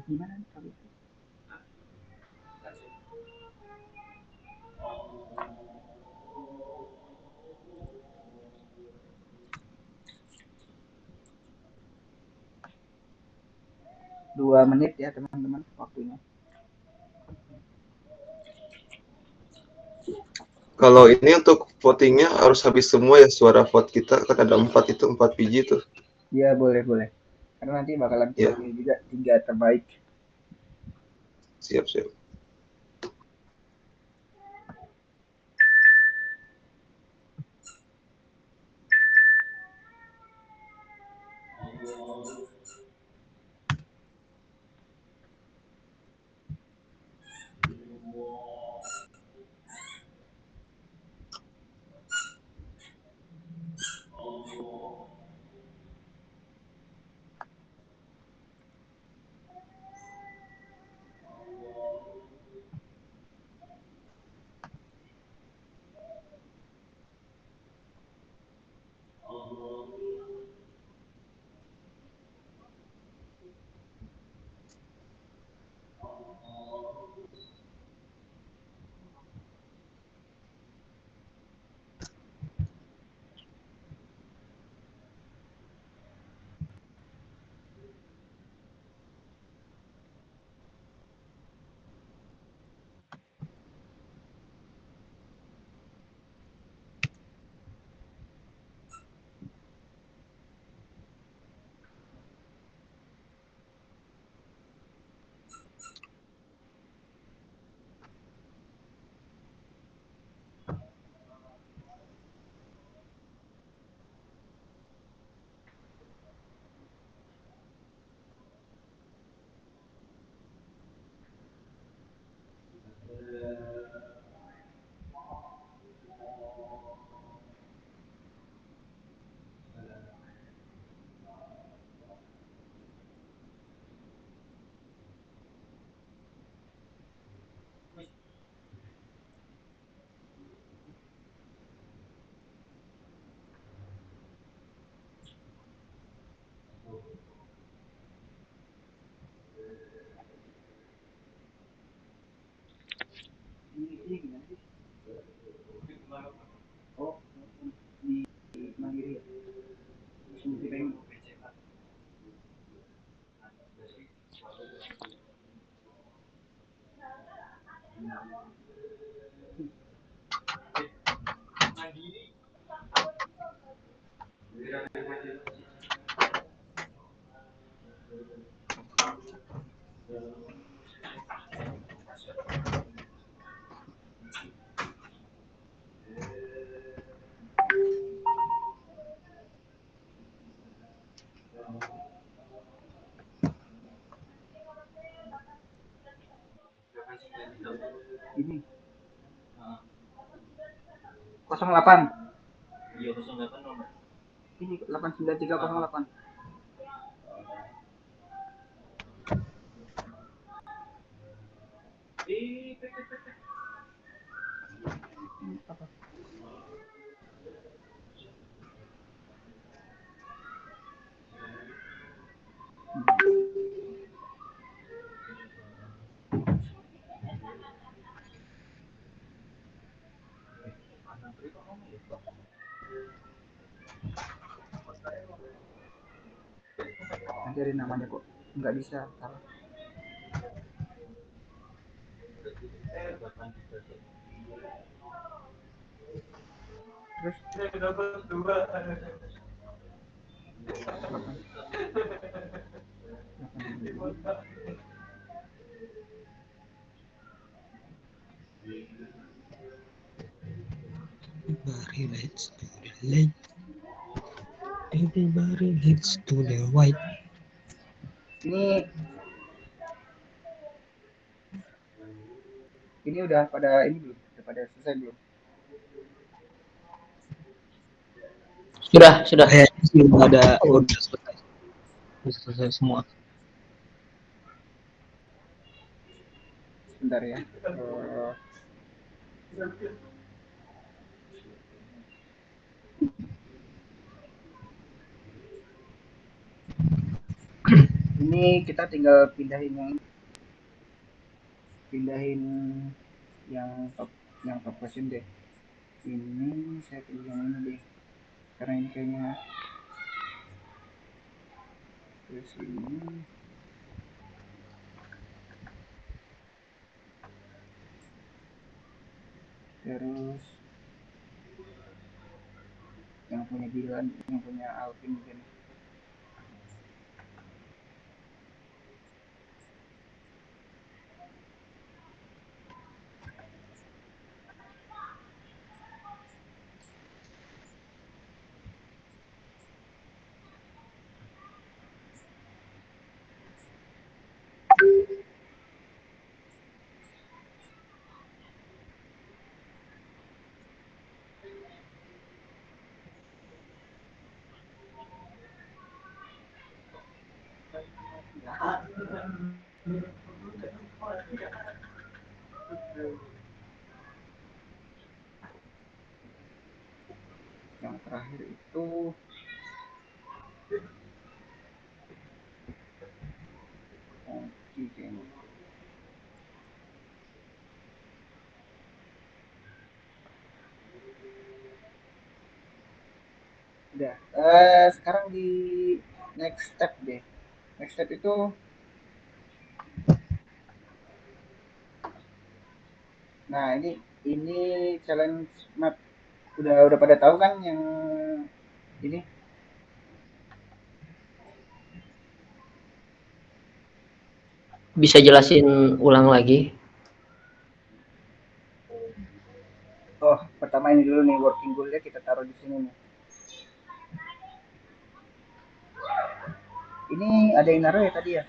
Gimana nih kalau itu? 2 menit ya teman-teman waktunya. Kalau ini untuk votingnya harus habis semua ya suara vote kita kan ada 4 itu 4 biji tuh. Ya boleh boleh. Karena nanti bakalan kita Ya, pilih juga 3 terbaik. siap. Ini gimana sih? Oh, di Mandiri ya. Langsung dikirim. Ini 08. Iya 08 nomor. Ini 89308. Apa? Nanti ada namanya kok. Nggak bisa salah. Terus 8. Everybody let's to the left. Everybody let's to the right. Ini udah pada ini belum? Udah pada selesai belum? Sudah. Kayaknya sih udah selesai. Udah selesai semua. Sebentar ya. Ini kita tinggal pindahin yang top question deh. Ini saya pilih yang ini deh. Karena ini kayaknya terus ini terus yang punya Dilan, yang punya Alvin mungkin. Yang terakhir itu kayaknya. Udah. Sekarang di next step deh. Next step itu nah ini challenge map udah pada tahu kan yang ini. Bisa jelasin ulang lagi? Oh, pertama ini dulu nih working goal-nya kita taruh di sini nih. Ini ada yang naruh ya tadi ya?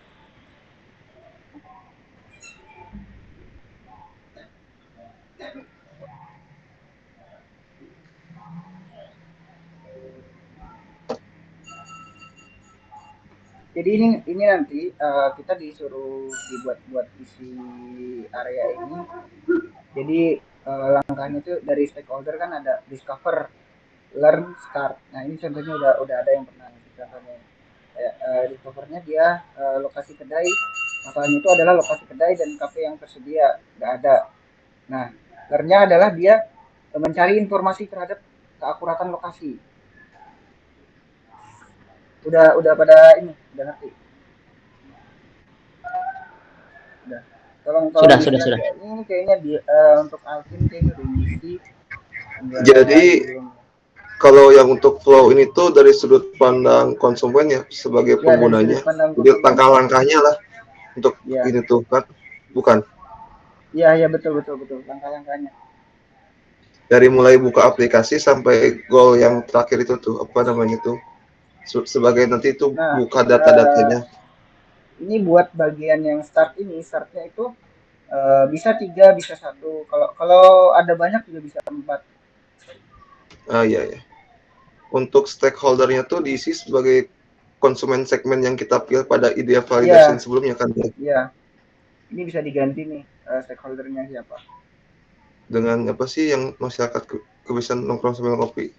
Jadi ini nanti kita disuruh dibuat isi area ini. Jadi langkahnya itu dari stakeholder kan ada discover, learn, start. Nah ini contohnya udah ada yang pernah contohnya. Discovernya dia lokasi kedai. Masalahnya itu adalah lokasi kedai dan kafe yang tersedia nggak ada. Nah Learn-nya adalah dia mencari informasi terhadap keakuratan lokasi. Udah pada ini, udah ngerti. Udah. Tolong Sudah, dilihat sudah. ya. Ini kayaknya untuk Alvin kayaknya udah diisi. Tinggal Jadi lagi belum. kalau yang untuk flow ini tuh dari sudut pandang konsumen ya sebagai Ya dari sudut penggunanya. pandang Jadi konsumen. langkah-langkahnya lah untuk Ya, ini tuh kan, bukan ya betul langkah-langkahnya. dari mulai buka aplikasi sampai goal yang terakhir itu tuh apa namanya tuh sebagai nanti itu Nah, buka data-datanya. ini buat bagian yang startnya itu bisa 3, bisa 1. Kalau ada banyak juga bisa 4. Iya ya. Untuk stakeholdernya tuh diisi sebagai konsumen segmen yang kita pilih pada ide validation Iya, sebelumnya kan ya. iya. Ini bisa diganti nih stakeholdernya siapa. Dengan apa sih yang masyarakat kebiasaan nongkrong sambil ngopi.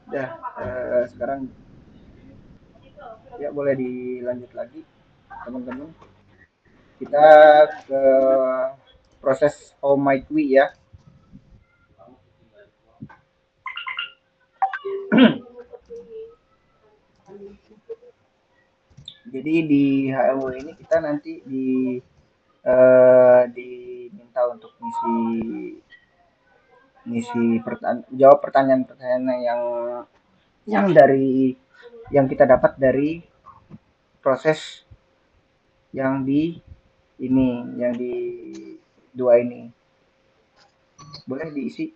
Udah, sekarang ya boleh dilanjut lagi teman-teman. Kita ke proses How Might We ya. Jadi di HMW ini kita nanti diminta untuk jawab pertanyaan-pertanyaan yang dari yang kita dapat dari proses yang di ini, yang di dua ini. Boleh diisi?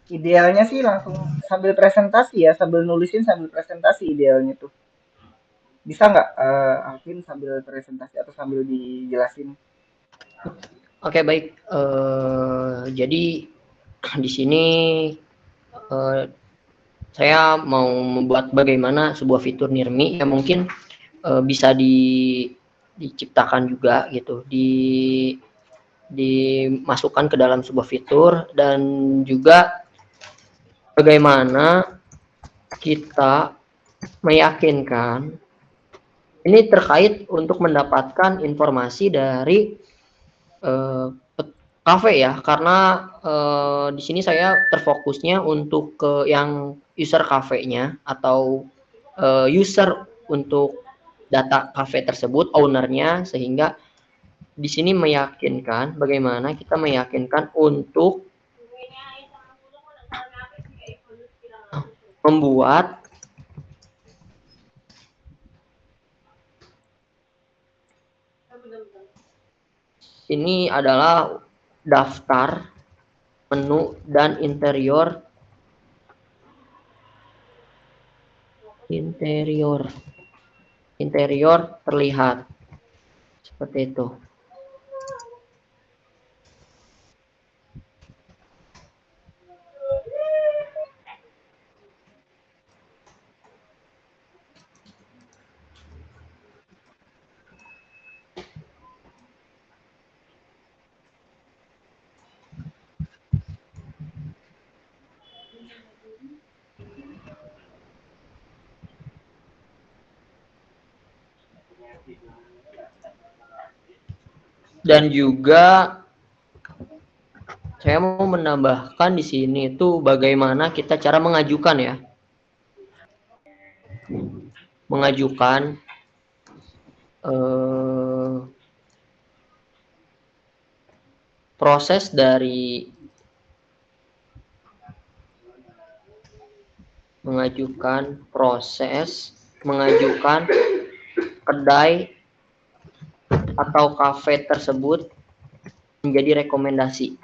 Idealnya sih langsung sambil presentasi ya, sambil nulisin sambil presentasi idealnya tuh. Bisa nggak Alvin sambil presentasi atau sambil dijelasin? Oke, baik. Jadi di sini saya mau membuat bagaimana sebuah fitur Nirmi yang mungkin bisa diciptakan juga gitu, dimasukkan ke dalam sebuah fitur, dan juga bagaimana kita meyakinkan ini terkait untuk mendapatkan informasi dari kafe ya, karena di sini saya terfokusnya untuk ke yang user kafenya atau user untuk data kafe tersebut, ownernya, sehingga di sini meyakinkan bagaimana kita meyakinkan untuk membuat ini adalah daftar menu dan interior terlihat seperti itu. Dan juga saya mau menambahkan di sini itu bagaimana kita cara mengajukan ya. Mengajukan proses dari mengajukan kedai atau kafe tersebut menjadi rekomendasi.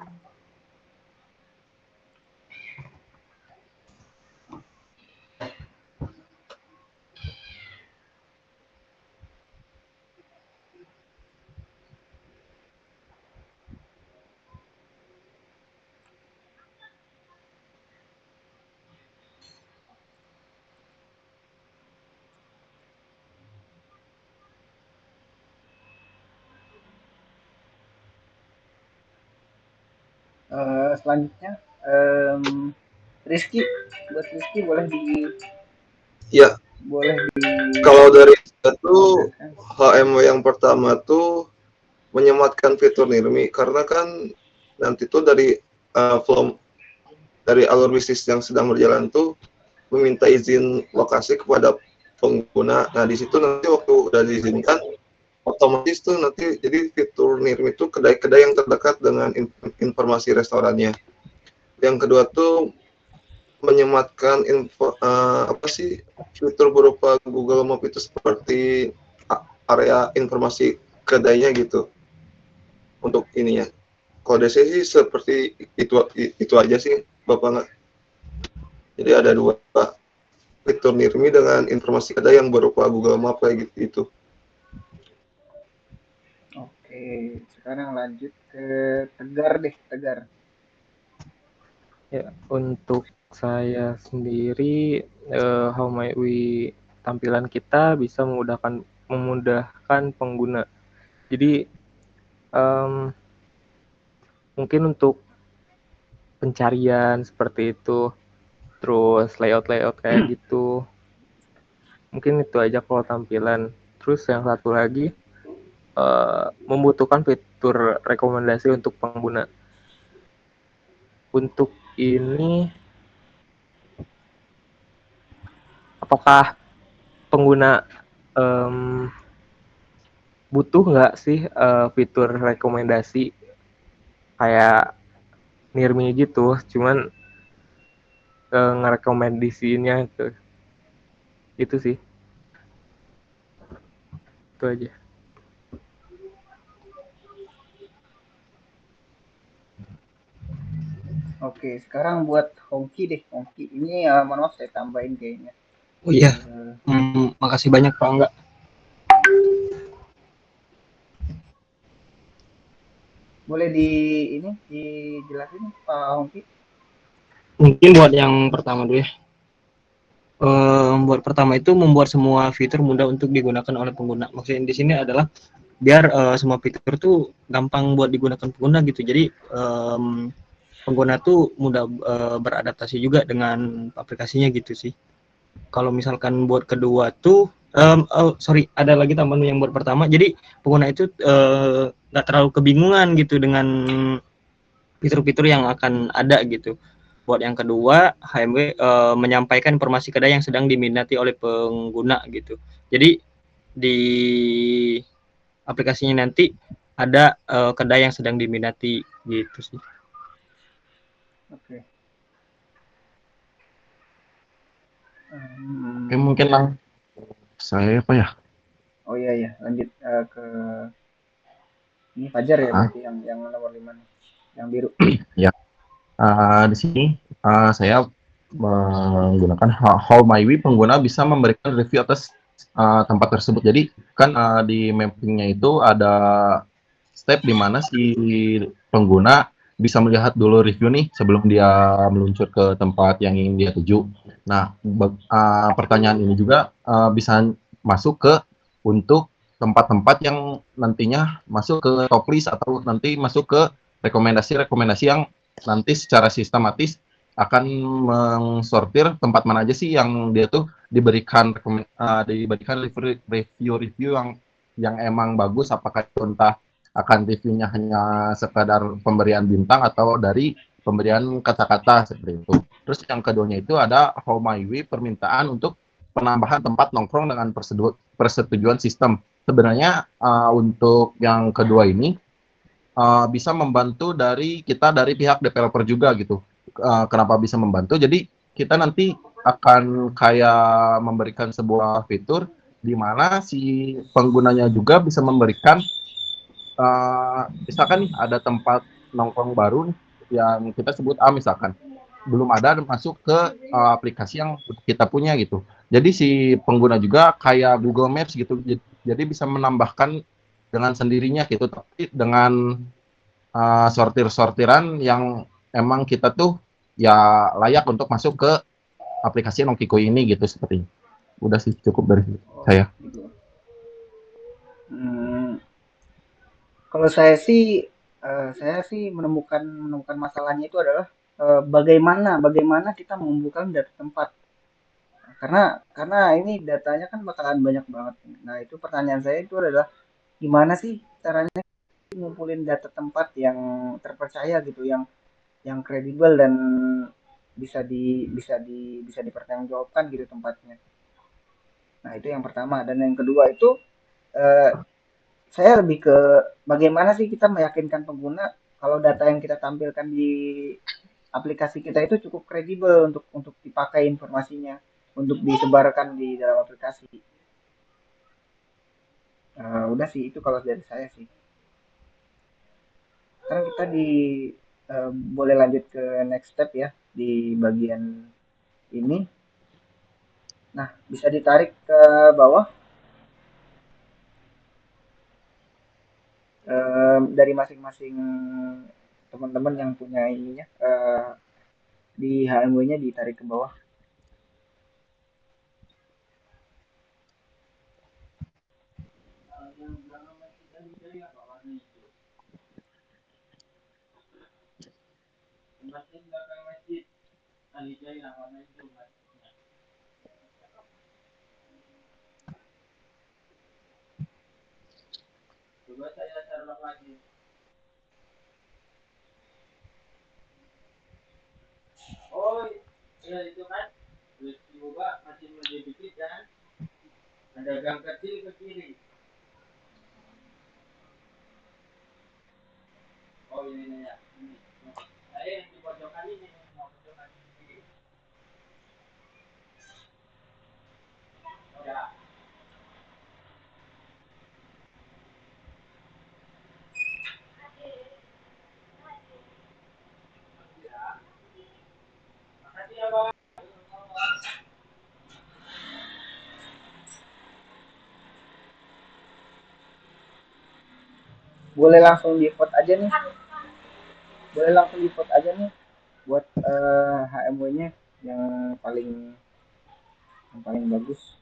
Selanjutnya Rizky, buat Rizky boleh Ya, di kalau dari saya tuh HMW yang pertama tuh menyematkan fitur Nirmi, karena kan nanti tuh dari flow dari alur bisnis yang sedang berjalan tuh meminta izin lokasi kepada pengguna. Nah, di situ nanti waktu udah diizinkan, otomatis tuh nanti jadi fitur Nirmi itu kedai-kedai yang terdekat dengan informasi restorannya. Yang kedua tuh menyematkan fitur berupa Google Map itu seperti area informasi kedainya gitu untuk ininya. Kode sih seperti itu aja sih, Bapak nggak. Jadi ada dua fitur Nirmi dengan informasi kedai yang berupa Google Map kayak gitu. Oke, sekarang lanjut ke Tegar deh, Tegar. Ya, untuk saya sendiri, how might we tampilan kita bisa memudahkan pengguna. Jadi mungkin untuk pencarian seperti itu, terus layout kayak gitu. Mungkin itu aja kalau tampilan. Terus yang satu lagi, membutuhkan fitur rekomendasi untuk pengguna. Untuk ini, apakah pengguna butuh nggak sih fitur rekomendasi kayak Nearme gitu, cuman ngerekomendasiinnya itu sih, itu aja. Oke, sekarang buat Hongki deh. Hongki ini mohon maaf saya tambahin kayaknya. Oh iya, Eh, makasih banyak Pak Angga. boleh ini dijelasin Pak Hongki? Mungkin buat yang pertama dulu ya. Buat pertama itu membuat semua fitur mudah untuk digunakan oleh pengguna. Maksudnya di sini adalah biar semua fitur tuh gampang buat digunakan pengguna gitu. Jadi pengguna tuh mudah beradaptasi juga dengan aplikasinya gitu sih. Kalau misalkan buat kedua tuh, ada lagi tambahan yang buat pertama. Jadi pengguna itu nggak terlalu kebingungan gitu dengan fitur-fitur yang akan ada gitu. Buat yang kedua, HMW menyampaikan informasi kedai yang sedang diminati oleh pengguna gitu. Jadi di aplikasinya nanti ada kedai yang sedang diminati gitu sih. Oke. Oke, mungkin lang saya apa ya? Oh iya ya, lanjut ke ini Fajar ya Ah, berarti yang nomor 5 nih, yang biru. ya. Di sini saya menggunakan How My Way, pengguna bisa memberikan review atas tempat tersebut. Jadi kan di mappingnya itu ada step di mana si pengguna bisa melihat dulu review nih sebelum dia meluncur ke tempat yang ingin dia tuju. Nah, pertanyaan ini juga bisa masuk ke untuk tempat-tempat yang nantinya masuk ke top list atau nanti masuk ke rekomendasi-rekomendasi yang nanti secara sistematis akan mengsortir tempat mana aja sih yang dia tuh diberikan review-review yang emang bagus, apakah itu entah akan reviewnya hanya sekadar pemberian bintang atau dari pemberian kata-kata seperti itu. Terus yang keduanya itu ada How My Way, permintaan untuk penambahan tempat nongkrong dengan persetujuan sistem. Sebenarnya untuk yang kedua ini bisa membantu dari pihak developer juga gitu. Kenapa bisa membantu? Jadi kita nanti akan kayak memberikan sebuah fitur di mana si penggunanya juga bisa memberikan misalkan nih ada tempat nongkrong baru nih, yang kita sebut A misalkan belum ada masuk ke aplikasi yang kita punya gitu. Jadi si pengguna juga kayak Google Maps gitu. Jadi bisa menambahkan dengan sendirinya gitu, tapi dengan sortir-sortiran yang emang kita tuh ya layak untuk masuk ke aplikasi Nongkiko ini gitu seperti. Udah sih cukup dari Oh, saya. gitu. Hmm, kalau saya sih menemukan masalahnya itu adalah bagaimana kita mengumpulkan data tempat. Karena ini datanya kan bakalan banyak banget. Nah, itu pertanyaan saya itu adalah gimana sih caranya ngumpulin data tempat yang terpercaya gitu, yang kredibel dan bisa dipertanggungjawabkan gitu tempatnya. Nah, itu yang pertama dan yang kedua itu eh, saya lebih ke bagaimana sih kita meyakinkan pengguna kalau data yang kita tampilkan di aplikasi kita itu cukup kredibel untuk dipakai informasinya, untuk disebarkan di dalam aplikasi. Udah sih itu kalau dari saya sih. Sekarang kita boleh lanjut ke next step ya di bagian ini. Nah, bisa ditarik ke bawah dari masing-masing teman-teman yang punya ininya di HMW-nya ditarik ke bawah. Coba saya share lagi. Oh, ya itu kan. Terus coba masih dikit kan. Ada gang kecil ke kiri. Oh ini ya. Ini. Saya yang di pojokan ini. Mau pojokan kiri. Ya. Makasih ya, Bang. Boleh langsung di vote aja nih. Boleh langsung di vote aja nih buat HMW-nya yang paling bagus.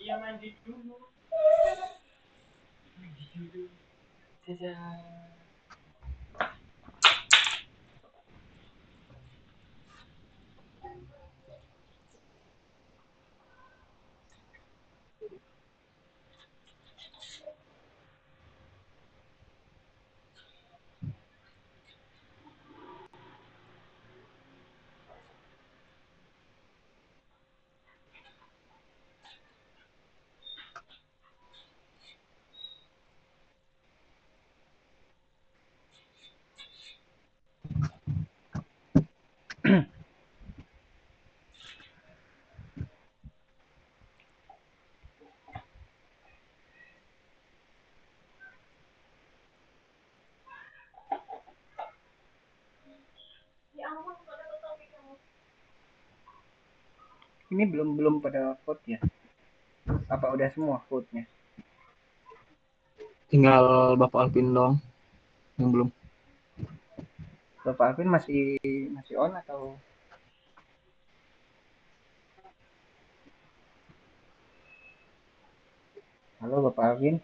Iya mandi dulu. Ini belum pada vote ya? Apa udah semua vote-nya? Tinggal Bapak Alvin dong yang belum. Bapak Alvin masih on atau? Halo Bapak Alvin.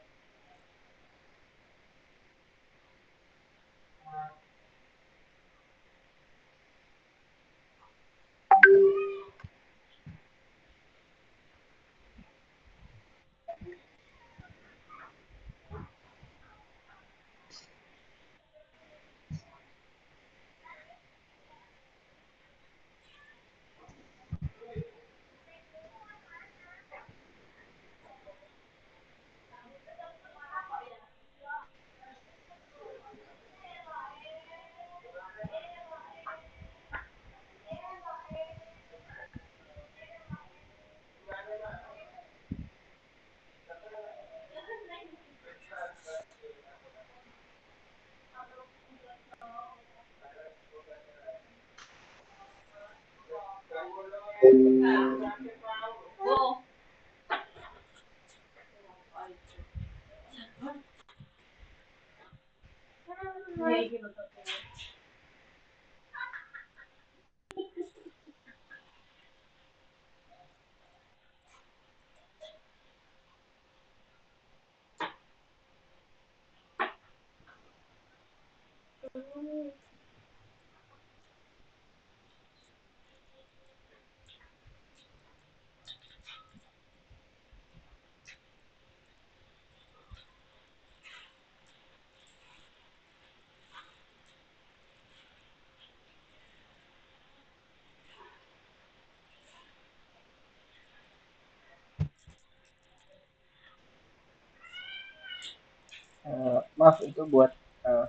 Maaf itu buat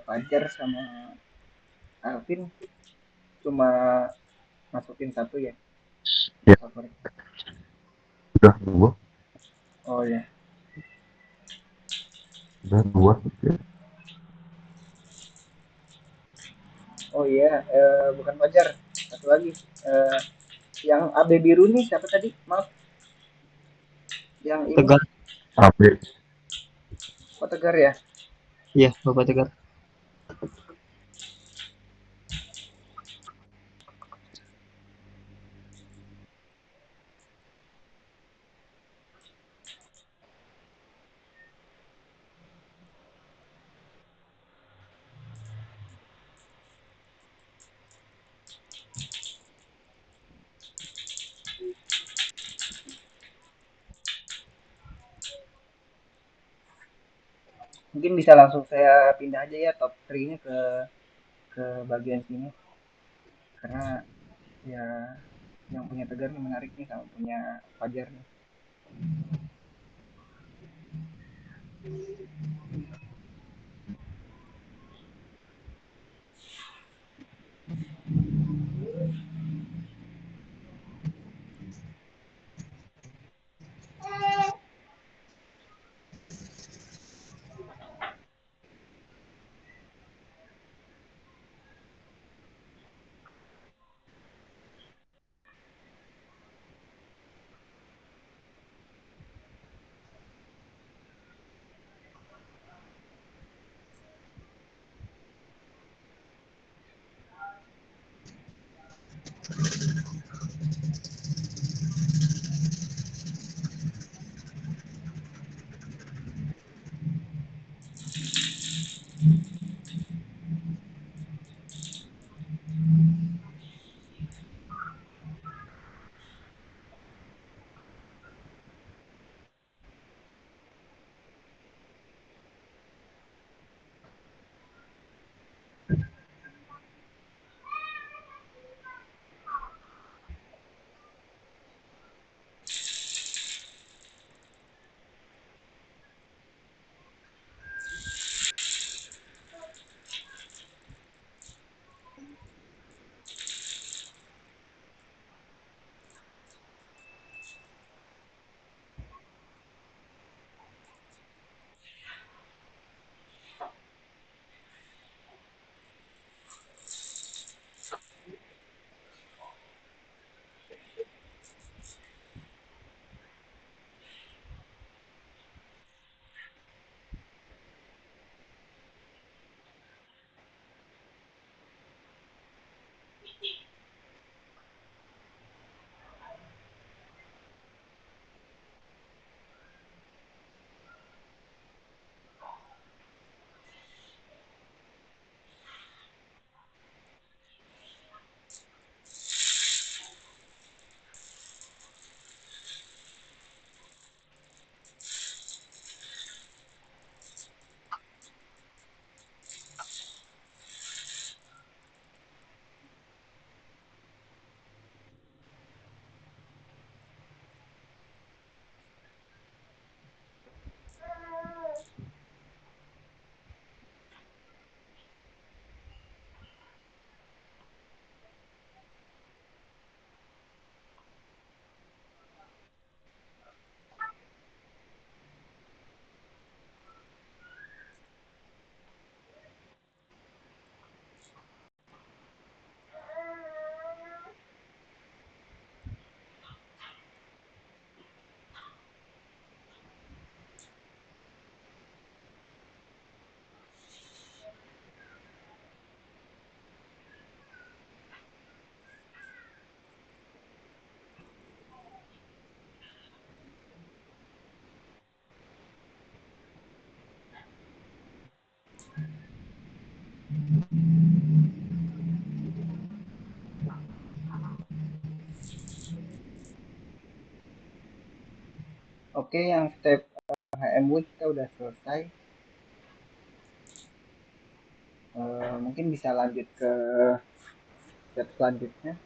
Fajar sama Alvin cuma masukin satu ya Ya. favorit. Udah dua, Oh ya. udah dua. Ya. Oh iya, bukan Fajar. Satu lagi. Eh, yang AB biru nih siapa tadi? Maaf. Yang ini Tegar. AB. kok Tegar ya? Iya, Bapak Tegar. Mungkin bisa langsung saya pindah aja ya top 3-nya ke bagian sini karena ya yang punya Tegar nih menarik nih sama punya Fajar nih. Oke, yang step HMW kita udah selesai. Mungkin bisa lanjut ke step selanjutnya.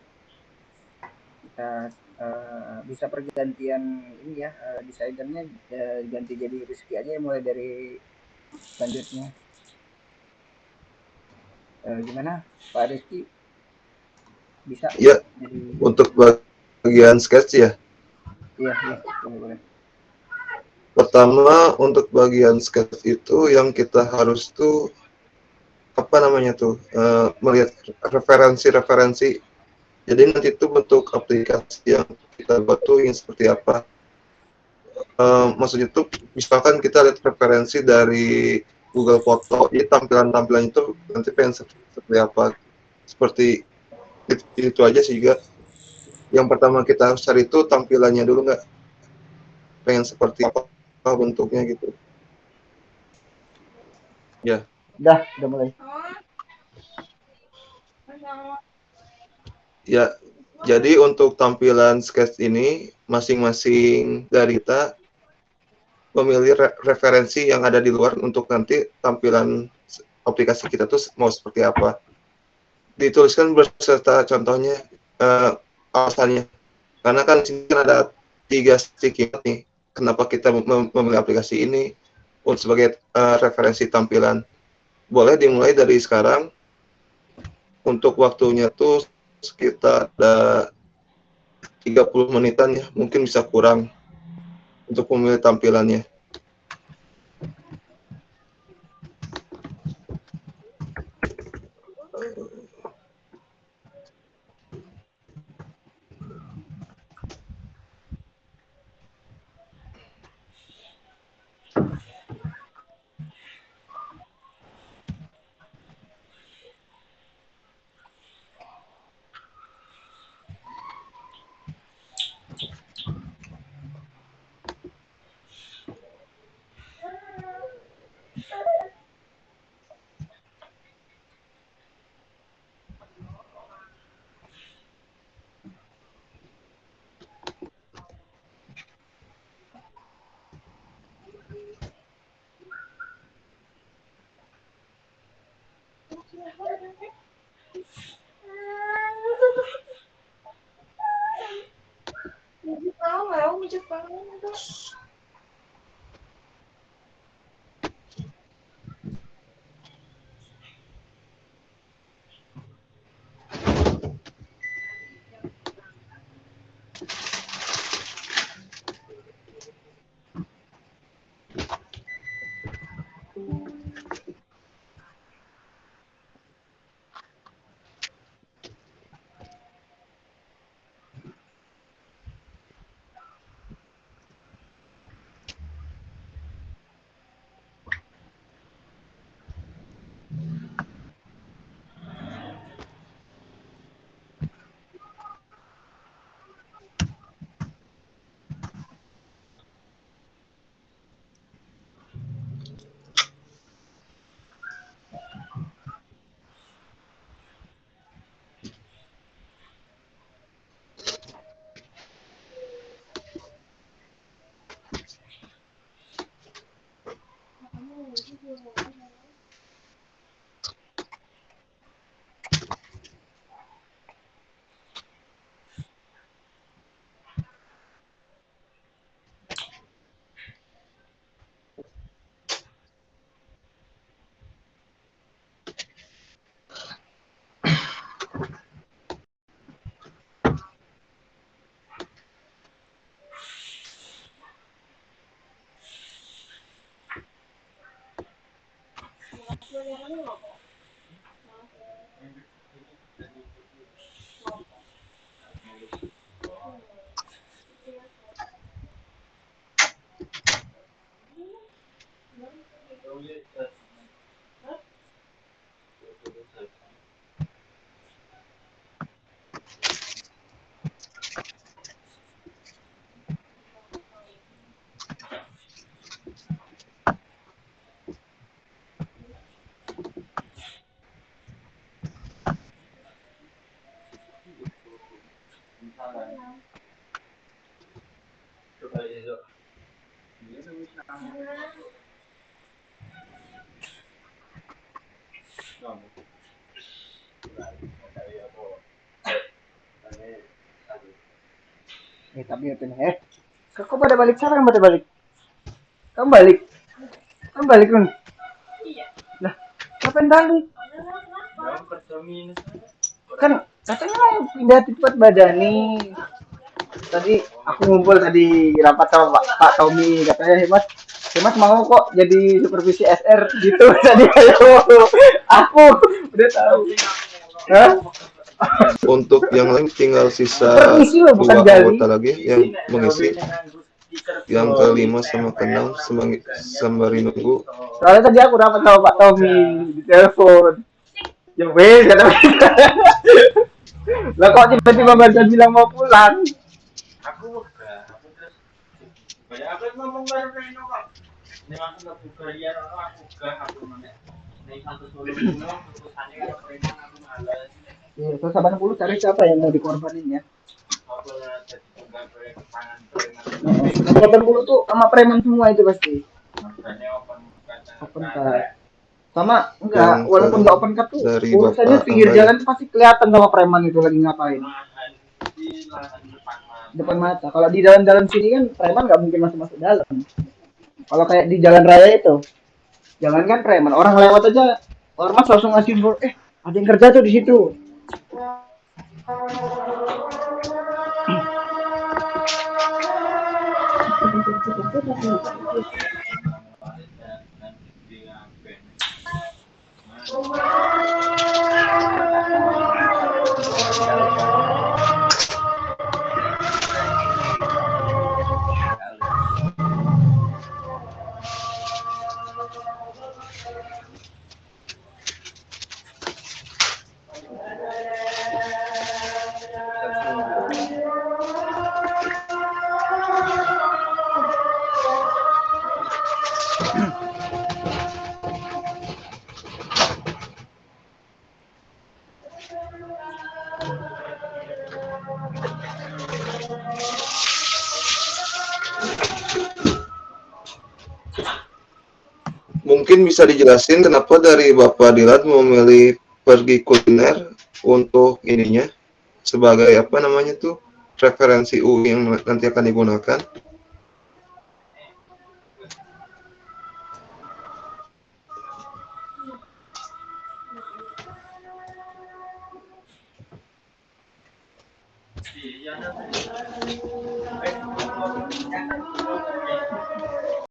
Kita bisa pergantian ini ya, decidernya ganti jadi Rizky aja ya, mulai dari selanjutnya. Gimana Pak Rizky, bisa Ya, jadi? untuk bagian sketch ya. Iya, boleh. Pertama, untuk bagian sketch itu yang kita harus tuh apa namanya tuh melihat referensi-referensi. Jadi nanti itu bentuk aplikasi yang kita buat tuh yang seperti apa. Maksudnya tuh misalkan kita lihat referensi dari Google Foto, jadi tampilan-tampilan itu nanti pengen seperti apa. Seperti itu aja sih juga. Yang pertama kita harus cari itu tampilannya dulu, nggak pengen seperti apa bentuknya gitu. Ya. Udah mulai. Ya, jadi untuk tampilan sketch ini masing-masing dari kita memilih referensi yang ada di luar untuk nanti tampilan aplikasi kita tuh mau seperti apa. Dituliskan beserta contohnya alasannya. Karena kan di sini kan ada 3 sticky nih. Kenapa kita memilih aplikasi ini untuk sebagai referensi tampilan. Boleh dimulai dari sekarang. Untuk waktunya tuh sekitar ada 30 menitan ya, mungkin bisa kurang untuk memilih tampilannya. Tapi itu nih, kok pada balik? Siapa yang pada balik? Kamu balik, Nun. Ngapain balik? Kan katanya pindah di tempat Badani. Tadi aku ngumpul tadi rapat sama Pak Tommy, katanya Hemas mau kok jadi supervisi SR gitu. Tadi aku udah tahu. Hah? Untuk yang lain tinggal sisa Supervisi loh, bukan 2 gali. anggota lagi yang mengisi. Yang ke-5 sama ke-6 sembari nunggu. Soalnya tadi aku rapat sama Pak Tommy di telepon. Ya wes kata mereka. Lah kok tiba-tiba barusan bilang mau pulang? Ya, terus 80 cari siapa yang mau dikorbanin ya? 80 tuh sama preman semua itu pasti. Open cut. Sama enggak, Yang walaupun enggak open cut tuh dari urusannya Bapak pinggir Angga ya? jalan tuh pasti kelihatan sama preman itu lagi ngapain. Depan mata. Kalau di jalan-jalan sini kan preman nggak mungkin masuk dalam. Kalau kayak di jalan raya itu, jangan kan preman, orang lewat aja, ormas langsung ngasih info, ada yang kerja tuh di situ. Mungkin bisa dijelasin kenapa dari Bapak Dilan memilih pergi kuliner untuk ininya sebagai apa namanya tuh referensi UI yang nanti akan digunakan.